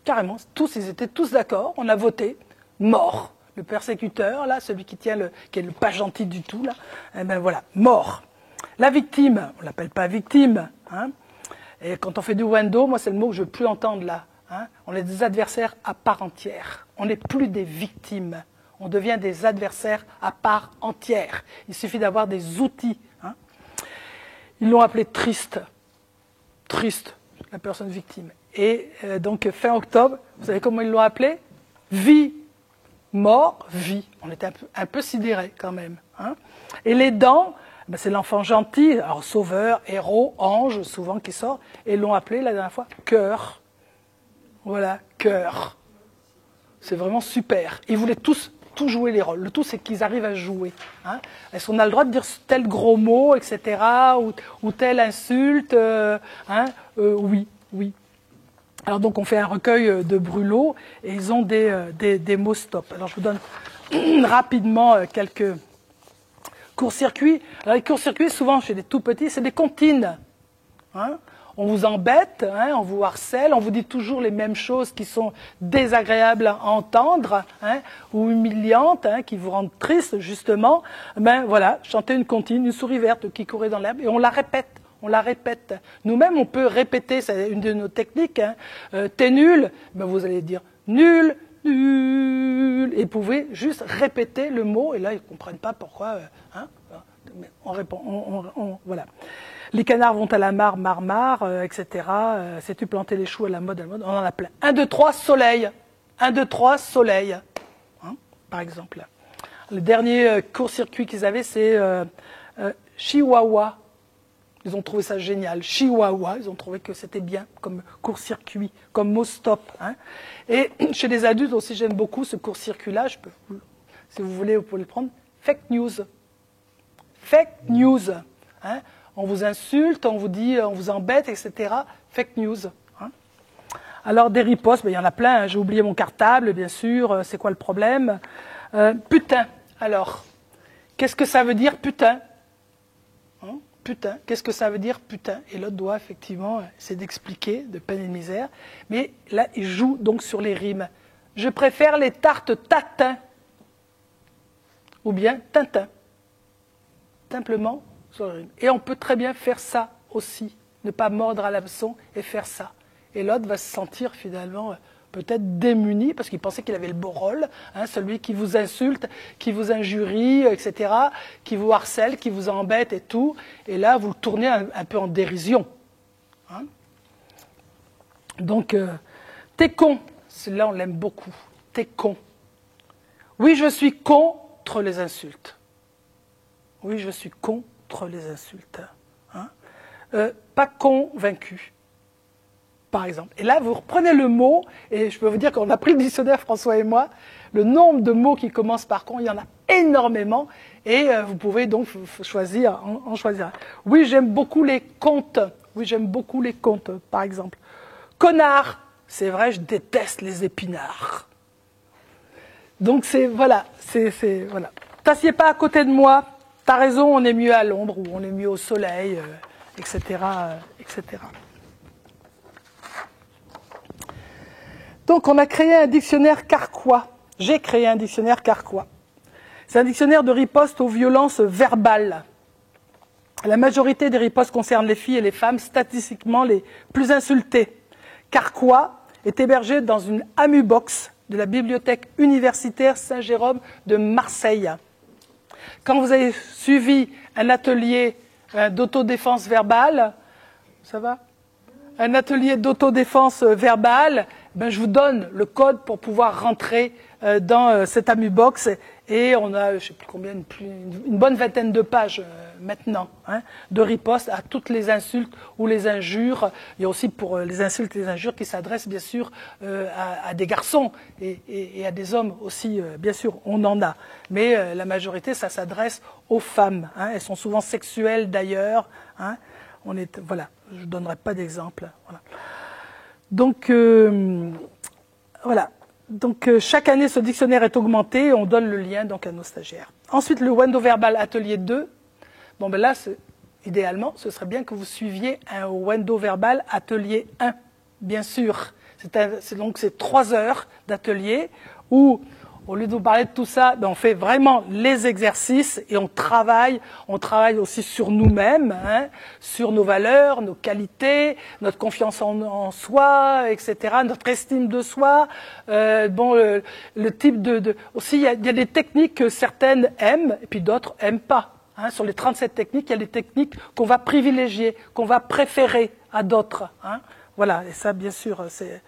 Carrément, ils étaient tous d'accord, on a voté, mort. Le persécuteur, là, celui qui est le pas gentil du tout, là, eh ben voilà, mort. La victime, on l'appelle pas victime, hein. Et quand on fait du Wendo, moi c'est le mot que je veux plus entendre là. Hein. On est des adversaires à part entière. On n'est plus des victimes. On devient des adversaires à part entière. Il suffit d'avoir des outils. Hein. Ils l'ont appelé triste. Triste, la personne victime. Et donc, fin octobre, vous savez comment ils l'ont appelé? Vie, mort, vie. On était un peu sidérés quand même. Hein. Et les dents, ben, c'est l'enfant gentil, alors sauveur, héros, ange, souvent qui sort. Et ils l'ont appelé la dernière fois cœur. Voilà, cœur. C'est vraiment super. Ils voulaient tous tout jouer les rôles. Le tout, c'est qu'ils arrivent à jouer. Hein. Est-ce qu'on a le droit de dire tel gros mot, etc., ou telle insulte oui, oui. Alors donc on fait un recueil de brûlots et ils ont des mots stop. Alors je vous donne rapidement quelques courts-circuits. Alors les courts-circuits, souvent chez des tout petits, c'est des comptines. Hein. On vous embête, hein, on vous harcèle, on vous dit toujours les mêmes choses qui sont désagréables à entendre, hein, ou humiliantes, hein, qui vous rendent triste justement. Ben voilà, chanter une comptine, une souris verte qui courait dans l'herbe, et on la répète. On la répète. Nous-mêmes, on peut répéter, c'est une de nos techniques. Hein. T'es nul, ben vous allez dire nul, nul, et vous pouvez juste répéter le mot, et là, ils ne comprennent pas pourquoi. Hein. Mais on répond, voilà. Les canards vont à la mare, marmare, etc. Sais-tu planter les choux à la mode, on en a plein. 1, 2, 3, soleil. 1, 2, 3, soleil. Hein, par exemple. Le dernier court-circuit qu'ils avaient, c'est Chihuahua. Ils ont trouvé ça génial. Chihuahua, ils ont trouvé que c'était bien comme court-circuit, comme mot stop. Hein. Et chez les adultes aussi, j'aime beaucoup ce court-circuit-là. Si vous voulez, vous pouvez le prendre. Fake news. Fake news. Hein. On vous insulte, on vous dit, on vous embête, etc. Fake news. Hein. Alors, des ripostes, ben, il y en a plein. Hein. J'ai oublié mon cartable, bien sûr. C'est quoi le problème? Putain. Alors, qu'est-ce que ça veut dire, putain? Hein. Putain, qu'est-ce que ça veut dire putain? Et l'autre doit effectivement essayer d'expliquer de peine et de misère. Mais là, il joue donc sur les rimes. Je préfère les tartes tatin. Ou bien Tintin. Simplement sur les rimes. Et on peut très bien faire ça aussi. Ne pas mordre à l'hameçon et faire ça. Et l'autre va se sentir finalement peut-être démuni parce qu'il pensait qu'il avait le beau rôle, hein, celui qui vous insulte, qui vous injurie, etc., qui vous harcèle, qui vous embête et tout. Et là, vous le tournez un peu en dérision. Hein. Donc, t'es con. Celui-là, on l'aime beaucoup. T'es con. Oui, je suis contre les insultes. Oui, je suis contre les insultes. Hein. Pas convaincu. par exemple. Et là, vous reprenez le mot, et je peux vous dire qu'on a pris le dictionnaire, François et moi, le nombre de mots qui commencent par con, il y en a énormément, et vous pouvez donc choisir, en choisir un. Oui, j'aime beaucoup les contes. Oui, j'aime beaucoup les contes, par exemple. Connard, c'est vrai, je déteste les épinards. Donc voilà. T'assieds pas à côté de moi, t'as raison, on est mieux à l'ombre, ou on est mieux au soleil, etc., etc. Donc on a créé un dictionnaire carquois. J'ai créé un dictionnaire carquois. C'est un dictionnaire de riposte aux violences verbales. La majorité des ripostes concernent les filles et les femmes statistiquement les plus insultées. Carquois est hébergé dans une AMU-box de la bibliothèque universitaire Saint-Jérôme de Marseille. Quand vous avez suivi un atelier d'autodéfense verbale, ça va ? Un atelier d'autodéfense verbale, ben je vous donne le code pour pouvoir rentrer dans cette AMU-box et on a, je ne sais plus combien, une bonne vingtaine de pages maintenant, de riposte à toutes les insultes ou les injures. Il y a aussi pour les insultes et les injures qui s'adressent bien sûr à des garçons et à des hommes aussi, bien sûr, on en a. Mais la majorité, ça s'adresse aux femmes. Elles sont souvent sexuelles d'ailleurs. Voilà, je ne donnerai pas d'exemple. Voilà. Donc, voilà. Donc, chaque année, ce dictionnaire est augmenté et on donne le lien donc, à nos stagiaires. Ensuite, le Wendo Verbal Atelier 2. Bon, ben là, idéalement, ce serait bien que vous suiviez un Wendo Verbal Atelier 1, bien sûr. Donc, c'est 3 heures d'atelier où, au lieu de vous parler de tout ça, ben on fait vraiment les exercices et on travaille aussi sur nous-mêmes, sur nos valeurs, nos qualités, notre confiance en soi, etc., notre estime de soi. Le type aussi, il y a des techniques que certaines aiment et puis d'autres aiment pas. Sur les 37 techniques, il y a des techniques qu'on va privilégier, qu'on va préférer à d'autres. Voilà, et ça, bien sûr, c'est...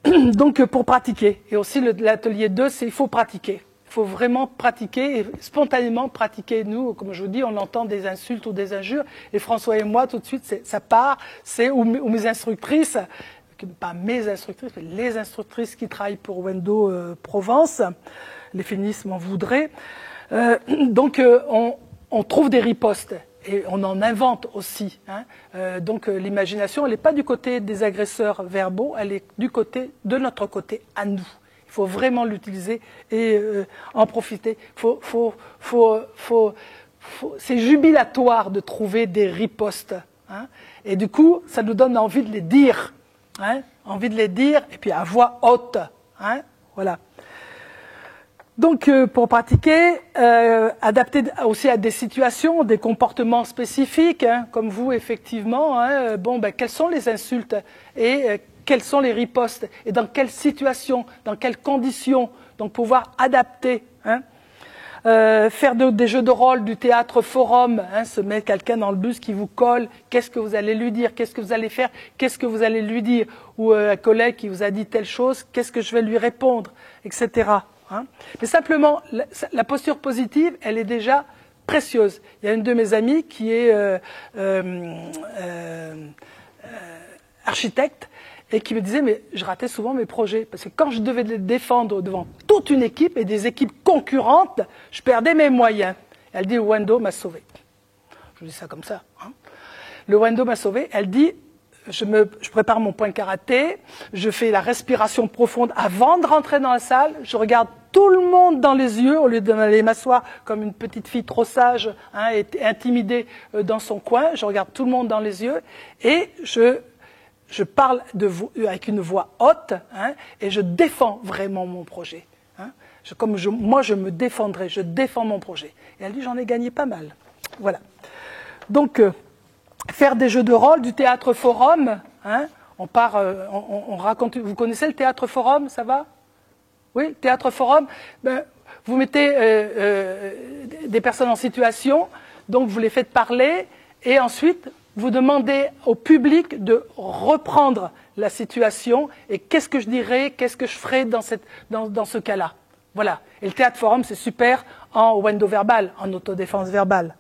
Donc, pour pratiquer. Et aussi, l'atelier 2, il faut pratiquer. Il faut vraiment pratiquer et spontanément pratiquer. Nous, comme je vous dis, on entend des insultes ou des injures. Et François et moi, tout de suite, ça part. Ou mes instructrices, pas mes instructrices, mais les instructrices qui travaillent pour Wendo Provence, les féministes m'en voudraient. Donc, on trouve des ripostes. Et on en invente aussi. Donc l'imagination, elle n'est pas du côté des agresseurs verbaux, elle est du côté de notre côté à nous. Il faut vraiment l'utiliser et en profiter. C'est jubilatoire de trouver des ripostes. Et du coup, ça nous donne envie de les dire. Envie de les dire, et puis à voix haute. Voilà. Donc, pour pratiquer, adapter aussi à des situations, des comportements spécifiques, comme vous, effectivement. Quelles sont les insultes et quelles sont les ripostes et dans quelles situations, dans quelles conditions, donc pouvoir adapter. Faire des jeux de rôle, du théâtre forum, se mettre quelqu'un dans le bus qui vous colle, qu'est-ce que vous allez lui dire, qu'est-ce que vous allez faire, qu'est-ce que vous allez lui dire, ou un collègue qui vous a dit telle chose, qu'est-ce que je vais lui répondre, etc. Mais simplement, la posture positive, elle est déjà précieuse. Il y a une de mes amies qui est architecte et qui me disait, mais je ratais souvent mes projets, parce que quand je devais les défendre devant toute une équipe et des équipes concurrentes, je perdais mes moyens. Elle dit, le Wendo m'a sauvé. Je dis ça comme ça. Le Wendo m'a sauvé. Elle dit, je prépare mon point karaté, je fais la respiration profonde avant de rentrer dans la salle, je regarde tout le monde dans les yeux, au lieu d'aller m'asseoir comme une petite fille trop sage et intimidée dans son coin, je regarde tout le monde dans les yeux et je parle avec une voix haute et je défends vraiment mon projet. Moi, je me défendrai, je défends mon projet. Et elle dit, j'en ai gagné pas mal. Voilà. Donc, faire des jeux de rôle, du théâtre forum, on raconte. Vous connaissez le théâtre forum, ça va? Oui, le théâtre forum. Vous mettez des personnes en situation, donc vous les faites parler, et ensuite vous demandez au public de reprendre la situation et qu'est-ce que je dirais, qu'est-ce que je ferais dans ce cas-là. Voilà. Et le théâtre forum, c'est super en Wendo verbal, en autodéfense verbale.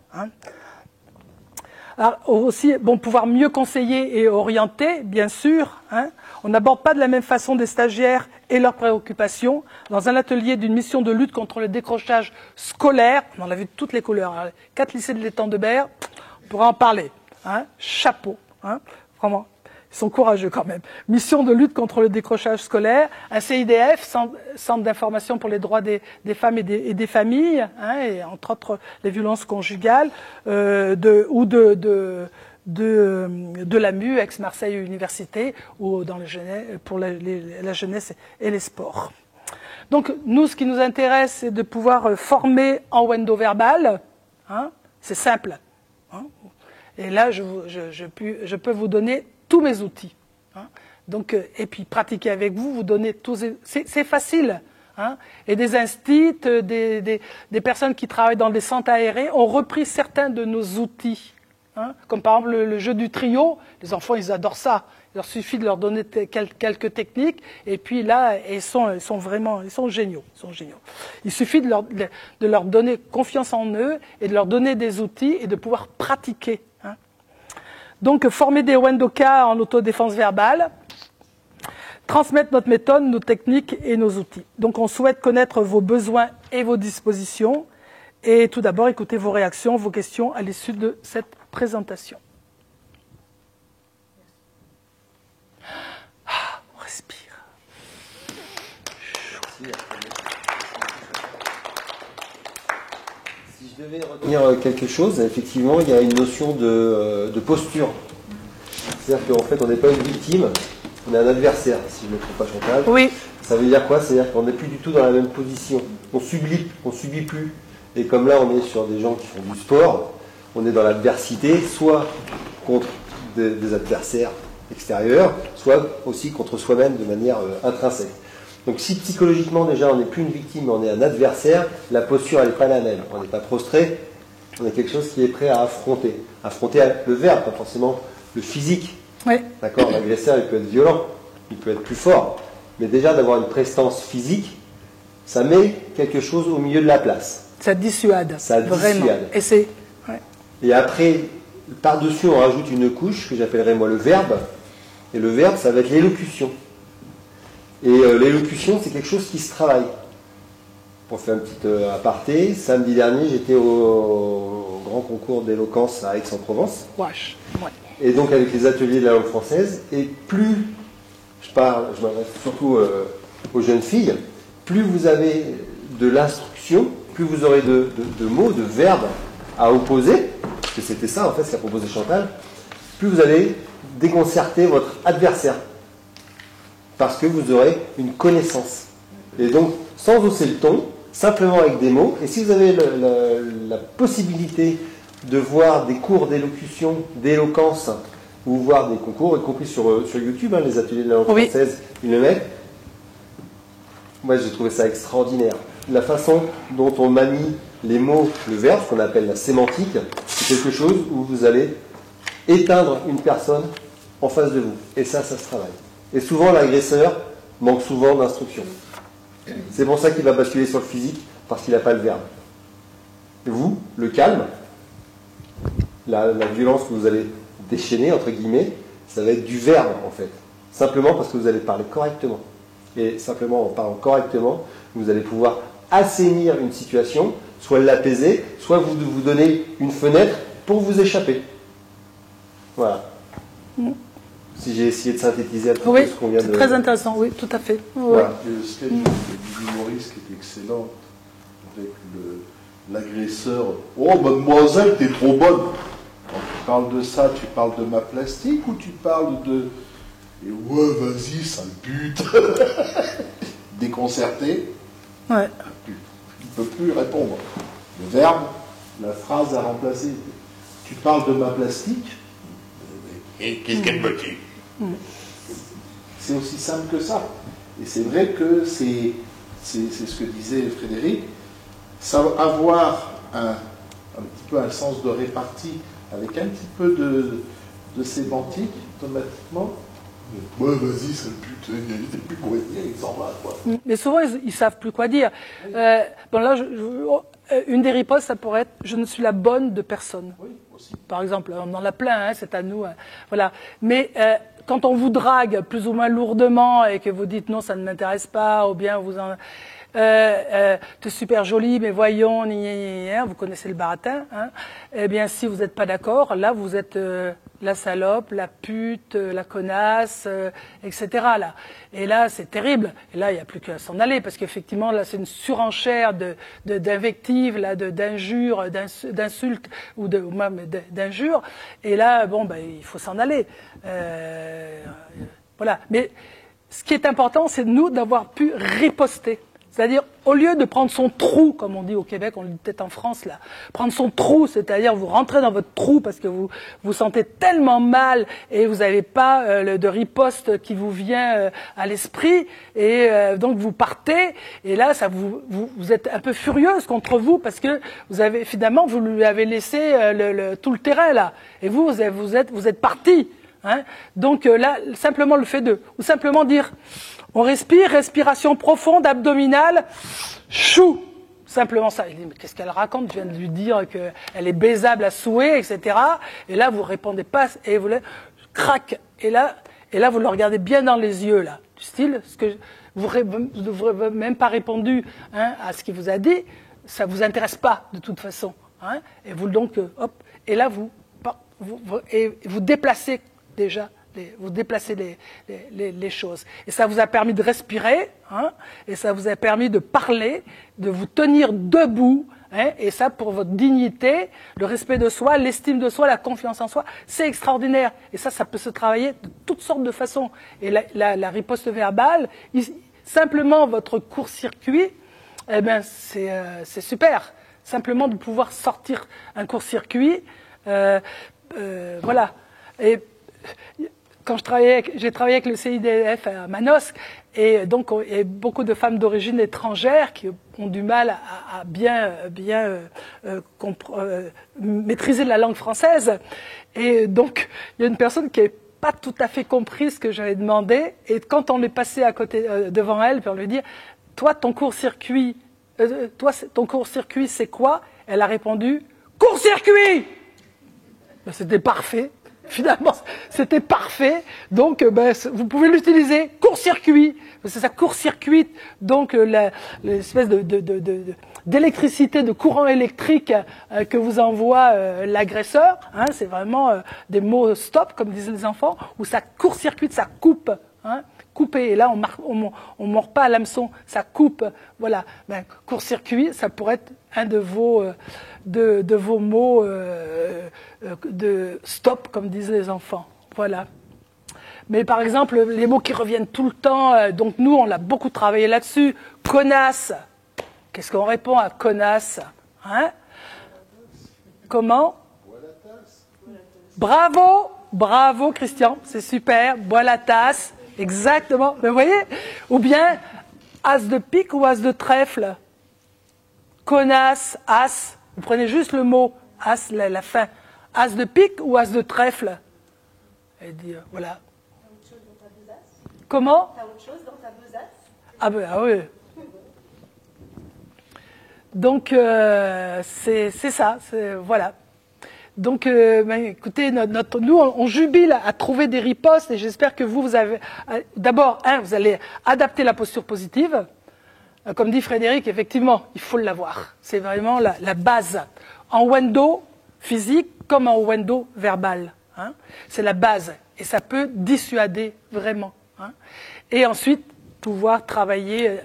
Alors, aussi, bon, pouvoir mieux conseiller et orienter, bien sûr. Hein. On n'aborde pas de la même façon des stagiaires et leurs préoccupations. Dans un atelier d'une mission de lutte contre le décrochage scolaire, on en a vu de toutes les couleurs. Hein. 4 lycées de l'étang de Berre, on pourra en parler. Hein. Chapeau, hein. Vraiment. Ils sont courageux quand même. Mission de lutte contre le décrochage scolaire, un CIDF, Centre d'information pour les droits des femmes et des familles, hein, et entre autres les violences conjugales, de l'AMU, Aix-Marseille Université, ou dans pour la jeunesse et les sports. Donc nous, ce qui nous intéresse, c'est de pouvoir former en Wendo verbal. Hein, c'est simple. Hein, et là, je peux vous donner tous mes outils. Hein. Donc, et puis pratiquer avec vous, vous donner tous. C'est facile. Hein. Et des instituts, des personnes qui travaillent dans des centres aérés ont repris certains de nos outils. Hein. Comme par exemple le jeu du trio. Les enfants, ils adorent ça. Il leur suffit de leur donner quelques techniques. Et puis là, ils sont géniaux. Il suffit de leur donner confiance en eux et de leur donner des outils et de pouvoir pratiquer. Hein. Donc, former des Wendoka en autodéfense verbale, transmettre notre méthode, nos techniques et nos outils. Donc, on souhaite connaître vos besoins et vos dispositions. Et tout d'abord, écouter vos réactions, vos questions à l'issue de cette présentation. On respire. Si je devais retenir quelque chose, effectivement, il y a une notion de posture. C'est-à-dire qu'en fait, on n'est pas une victime, on est un adversaire, si je ne me trompe pas, Chantal. Oui. Ça veut dire quoi? C'est-à-dire qu'on n'est plus du tout dans la même position. On subit plus. Et comme là, on est sur des gens qui font du sport, on est dans l'adversité, soit contre des adversaires extérieurs, soit aussi contre soi-même de manière intrinsèque. Donc si psychologiquement déjà on n'est plus une victime, on est un adversaire, la posture elle n'est pas la même. On n'est pas prostré, on est quelque chose qui est prêt à affronter. Affronter le verbe, pas forcément le physique. Oui. D'accord, l'agresseur il peut être violent, il peut être plus fort. Mais déjà d'avoir une prestance physique, ça met quelque chose au milieu de la place. Ça dissuade. Ça vraiment. dissuade. Et c'est... Ouais. Et après, par-dessus on rajoute une couche que j'appellerais moi le verbe. Et le verbe ça va être l'élocution. Et l'élocution, c'est quelque chose qui se travaille. Pour faire un petit aparté, samedi dernier, j'étais au grand concours d'éloquence à Aix-en-Provence. Wesh. Ouais. Et donc avec les ateliers de la langue française, et plus je m'adresse surtout aux jeunes filles, plus vous avez de l'instruction, plus vous aurez de mots, de verbes à opposer, parce que c'était ça en fait ce qu'a proposé Chantal, plus vous allez déconcerter votre adversaire. Parce que vous aurez une connaissance. Et donc, sans hausser le ton, simplement avec des mots, et si vous avez la possibilité de voir des cours d'élocution, d'éloquence, ou voir des concours, y compris sur YouTube, hein, les ateliers de la langue française, ils le mettent. Moi, j'ai trouvé ça extraordinaire. La façon dont on manie les mots, le verbe, ce qu'on appelle la sémantique, c'est quelque chose où vous allez éteindre une personne en face de vous. Et ça se travaille. Et souvent, l'agresseur manque souvent d'instruction. C'est pour ça qu'il va basculer sur le physique, parce qu'il n'a pas le verbe. Et vous, le calme, la violence que vous allez déchaîner, entre guillemets, ça va être du verbe, en fait. Simplement parce que vous allez parler correctement. Et simplement en parlant correctement, vous allez pouvoir assainir une situation, soit l'apaiser, soit vous donner une fenêtre pour vous échapper. Voilà. Si j'ai essayé de synthétiser un petit peu ce qu'on vient de... Oui, c'est très intéressant, oui, tout à fait. Voilà. Le sketch de l'humoriste qui est excellent, avec l'agresseur. Oh, mademoiselle, t'es trop bonne. Quand tu parles de ça, tu parles de ma plastique ou tu parles de... Et ouais, vas-y, sale pute. Déconcerté. Ouais. Il ne peut plus répondre. Le verbe, la phrase à remplacer. Tu parles de ma plastique. Et qu'est-ce qu'elle me dit? C'est aussi simple que ça. Et c'est vrai que c'est ce que disait Frédéric, avoir un petit peu un sens de répartie avec un petit peu de sémantique, automatiquement. Ouais, vas-y, sale pute, il n'est plus quoi dire, il s'en va, quoi. Mais souvent, ils ne savent plus quoi dire. Bon, là, une des ripostes, ça pourrait être « je ne suis la bonne de personne Oui, aussi. ». Par exemple, on en a plein, hein, c'est à nous. Voilà. Mais quand on vous drague plus ou moins lourdement et que vous dites « non, ça ne m'intéresse pas » ou bien vous en... t'es super jolie, mais voyons, vous connaissez le baratin, hein. Eh bien, si vous n'êtes pas d'accord, là, vous êtes la salope, la pute, la connasse, etc. Là. Et là, c'est terrible. Et là, il n'y a plus qu'à s'en aller, parce qu'effectivement, là, c'est une surenchère d'invectives, là, d'injures, d'insultes, ou même d'injures. Et là, bon, ben, il faut s'en aller. Voilà. Mais ce qui est important, c'est nous d'avoir pu riposter. C'est-à-dire, au lieu de prendre son trou, comme on dit au Québec, on le dit peut-être en France, là, prendre son trou, c'est-à-dire vous rentrez dans votre trou parce que vous vous sentez tellement mal et vous n'avez pas de riposte qui vous vient à l'esprit, et donc vous partez, et là, ça vous êtes un peu furieuse contre vous parce que vous avez, finalement, vous lui avez laissé tout le terrain, là, et vous êtes parti. Hein. Donc là, simplement le fait de, ou simplement dire, on respire, respiration profonde, abdominale, chou, simplement ça. Il dit, mais qu'est-ce qu'elle raconte? Je viens de lui dire qu'elle est baisable à souhait, etc. Et là, vous répondez pas, et vous crac, et là, vous le regardez bien dans les yeux, là, du style, ce que vous n'aurez même pas répondu, hein, à ce qu'il vous a dit, ça vous intéresse pas de toute façon, hein. Et vous donc, hop, et là vous déplacez déjà, vous déplacez les choses. Et ça vous a permis de respirer, hein, et ça vous a permis de parler, de vous tenir debout, hein, et ça, pour votre dignité, le respect de soi, l'estime de soi, la confiance en soi, c'est extraordinaire. Et ça peut se travailler de toutes sortes de façons. Et la riposte verbale, simplement votre court-circuit, eh ben, c'est super. Simplement de pouvoir sortir un court-circuit, voilà. Et quand j'ai travaillé avec le CIDF à Manosque, et donc il y a beaucoup de femmes d'origine étrangère qui ont du mal à bien maîtriser la langue française. Et donc il y a une personne qui n'avait pas tout à fait compris ce que j'avais demandé, et quand on est passé à côté devant elle, puis on lui dit « Toi, ton court-circuit, c'est quoi ?» Elle a répondu « Court-circuit !» Ben, c'était parfait. Finalement, c'était parfait. Donc, vous pouvez l'utiliser. Court-circuit. C'est ça, court-circuit. Donc, l'espèce d'électricité, de courant électrique que vous envoie l'agresseur. Hein, c'est vraiment des mots stop, comme disent les enfants, où ça court-circuite, ça coupe. Hein, couper. Et là, on mord pas à l'hameçon, ça coupe. Voilà. Ben, court-circuit, ça pourrait être un de vos mots de stop, comme disent les enfants. Voilà. Mais par exemple, les mots qui reviennent tout le temps, donc nous, on a beaucoup travaillé là-dessus. Connasse. Qu'est-ce qu'on répond à connasse? Hein? Comment? Bravo, bravo Christian, c'est super. Bois la tasse. Exactement. Mais vous voyez? Ou bien, as de pique ou as de trèfle? Connasse, as. Vous prenez juste le mot as, la fin. As de pique ou as de trèfle? Et dit, voilà. T'as autre chose dans ta besace? Comment? T'as autre chose dans ta besace? Ah ben, ah oui. Donc, c'est ça. Voilà. Donc, écoutez, nous, on jubile à trouver des ripostes, et j'espère que vous avez... D'abord, vous allez adapter la posture positive. Comme dit Frédéric, effectivement, il faut l'avoir. C'est vraiment la base. En Wendo physique comme en Wendo verbal. Hein. C'est la base. Et ça peut dissuader vraiment. Hein. Et ensuite, pouvoir travailler,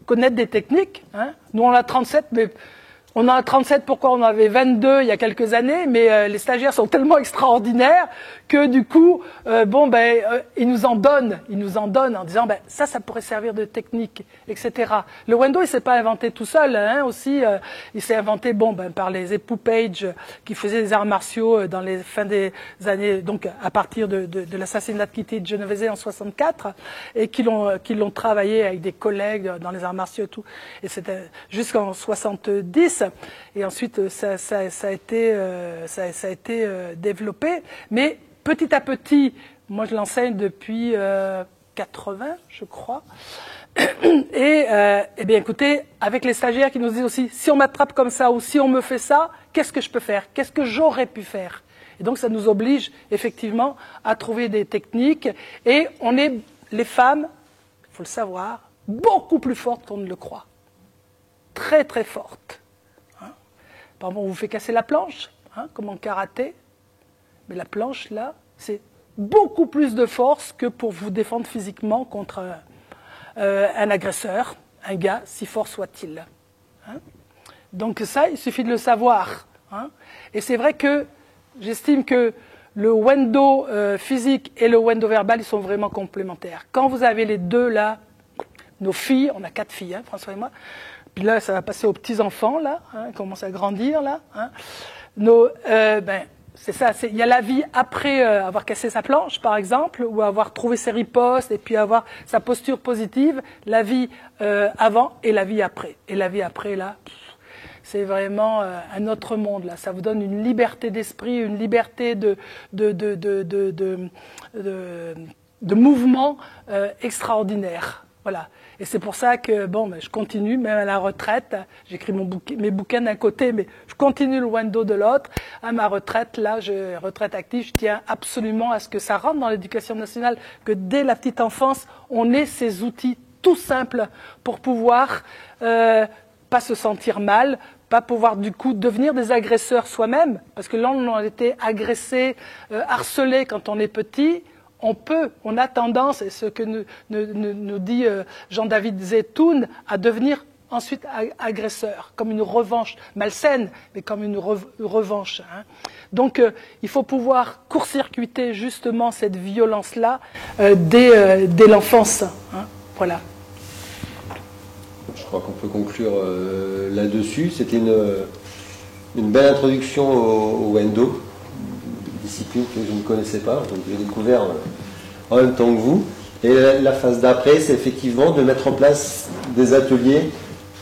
connaître des techniques. Hein. Nous, on a 37, mais... On en a 37, pourquoi on en avait 22 il y a quelques années, mais les stagiaires sont tellement extraordinaires que du coup, ils nous en donnent en disant, ça pourrait servir de technique, etc. Le Wendo, il s'est pas inventé tout seul, hein, aussi, il s'est inventé, par les époux Page, qui faisaient des arts martiaux dans les fins des années, donc à partir de l'assassinat de Kitty Genovese en 64, et qui l'ont travaillé avec des collègues dans les arts martiaux et tout, et c'était jusqu'en 70. Et ensuite, ça a été développé. Mais petit à petit, moi je l'enseigne depuis 80, je crois. Et eh bien, écoutez, avec les stagiaires qui nous disent aussi, si on m'attrape comme ça ou si on me fait ça, qu'est-ce que je peux faire? Qu'est-ce que j'aurais pu faire? Et donc, ça nous oblige effectivement à trouver des techniques. Et on est, les femmes, il faut le savoir, beaucoup plus fortes qu'on ne le croit. Très, très fortes. Hein? Par exemple, on vous fait casser la planche, hein, comme en karaté. Mais la planche, là, c'est beaucoup plus de force que pour vous défendre physiquement contre un agresseur, un gars, si fort soit-il. Hein? Donc ça, il suffit de le savoir. Hein? Et c'est vrai que j'estime que le Wendo physique et le Wendo verbal, ils sont vraiment complémentaires. Quand vous avez les deux là, nos filles, on a 4 filles, hein, François et moi, puis là, ça va passer aux petits-enfants, là, hein, ils commencent à grandir, là. Hein. C'est ça, il y a la vie après avoir cassé sa planche, par exemple, ou avoir trouvé ses ripostes, et puis avoir sa posture positive, la vie avant et la vie après. Et la vie après, là, c'est vraiment un autre monde, là. Ça vous donne une liberté d'esprit, une liberté de mouvement extraordinaire. Voilà. Et c'est pour ça que, bon, je continue, même à la retraite, j'écris mes bouquins d'un côté, mais je continue le Wendo de l'autre. À ma retraite, là, retraite active, je tiens absolument à ce que ça rentre dans l'éducation nationale, que dès la petite enfance, on ait ces outils tout simples pour pouvoir pas se sentir mal, pas pouvoir du coup devenir des agresseurs soi-même, parce que là, on a été agressé, harcelé quand on est petit. On a tendance, et ce que nous dit Jean-David Zetoun, à devenir ensuite agresseur, comme une revanche malsaine, mais comme une revanche. Hein. Donc, il faut pouvoir court-circuiter justement cette violence-là dès l'enfance. Hein. Voilà. Je crois qu'on peut conclure là-dessus. C'était une belle introduction au Wendo. Discipline que je ne connaissais pas, donc j'ai découvert en même temps que vous. Et la phase d'après, c'est effectivement de mettre en place des ateliers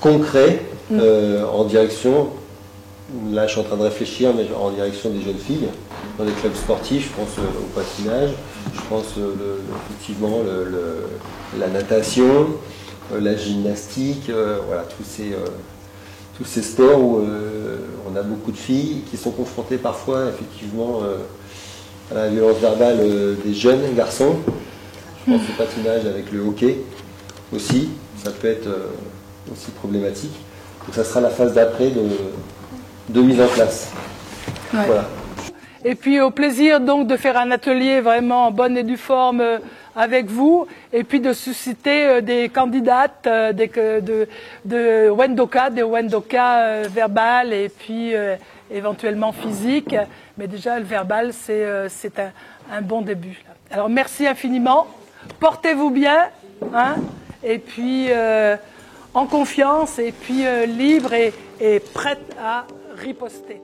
concrets en direction, là je suis en train de réfléchir, mais en direction des jeunes filles, dans les clubs sportifs, je pense au patinage, je pense effectivement la natation, la gymnastique, voilà, tous ces sports où on a beaucoup de filles qui sont confrontées parfois effectivement à la violence verbale des jeunes garçons. Je pense au patinage avec le hockey aussi, ça peut être aussi problématique. Donc ça sera la phase d'après de mise en place. Ouais. Voilà. Et puis au plaisir donc de faire un atelier vraiment en bonne et due forme avec vous, et puis de susciter des candidates de Wendoka, des Wendoka verbales et puis éventuellement physiques. Mais déjà le verbal c'est un bon début. Alors merci infiniment, portez-vous bien, hein, et puis en confiance, et puis libre et prête à riposter.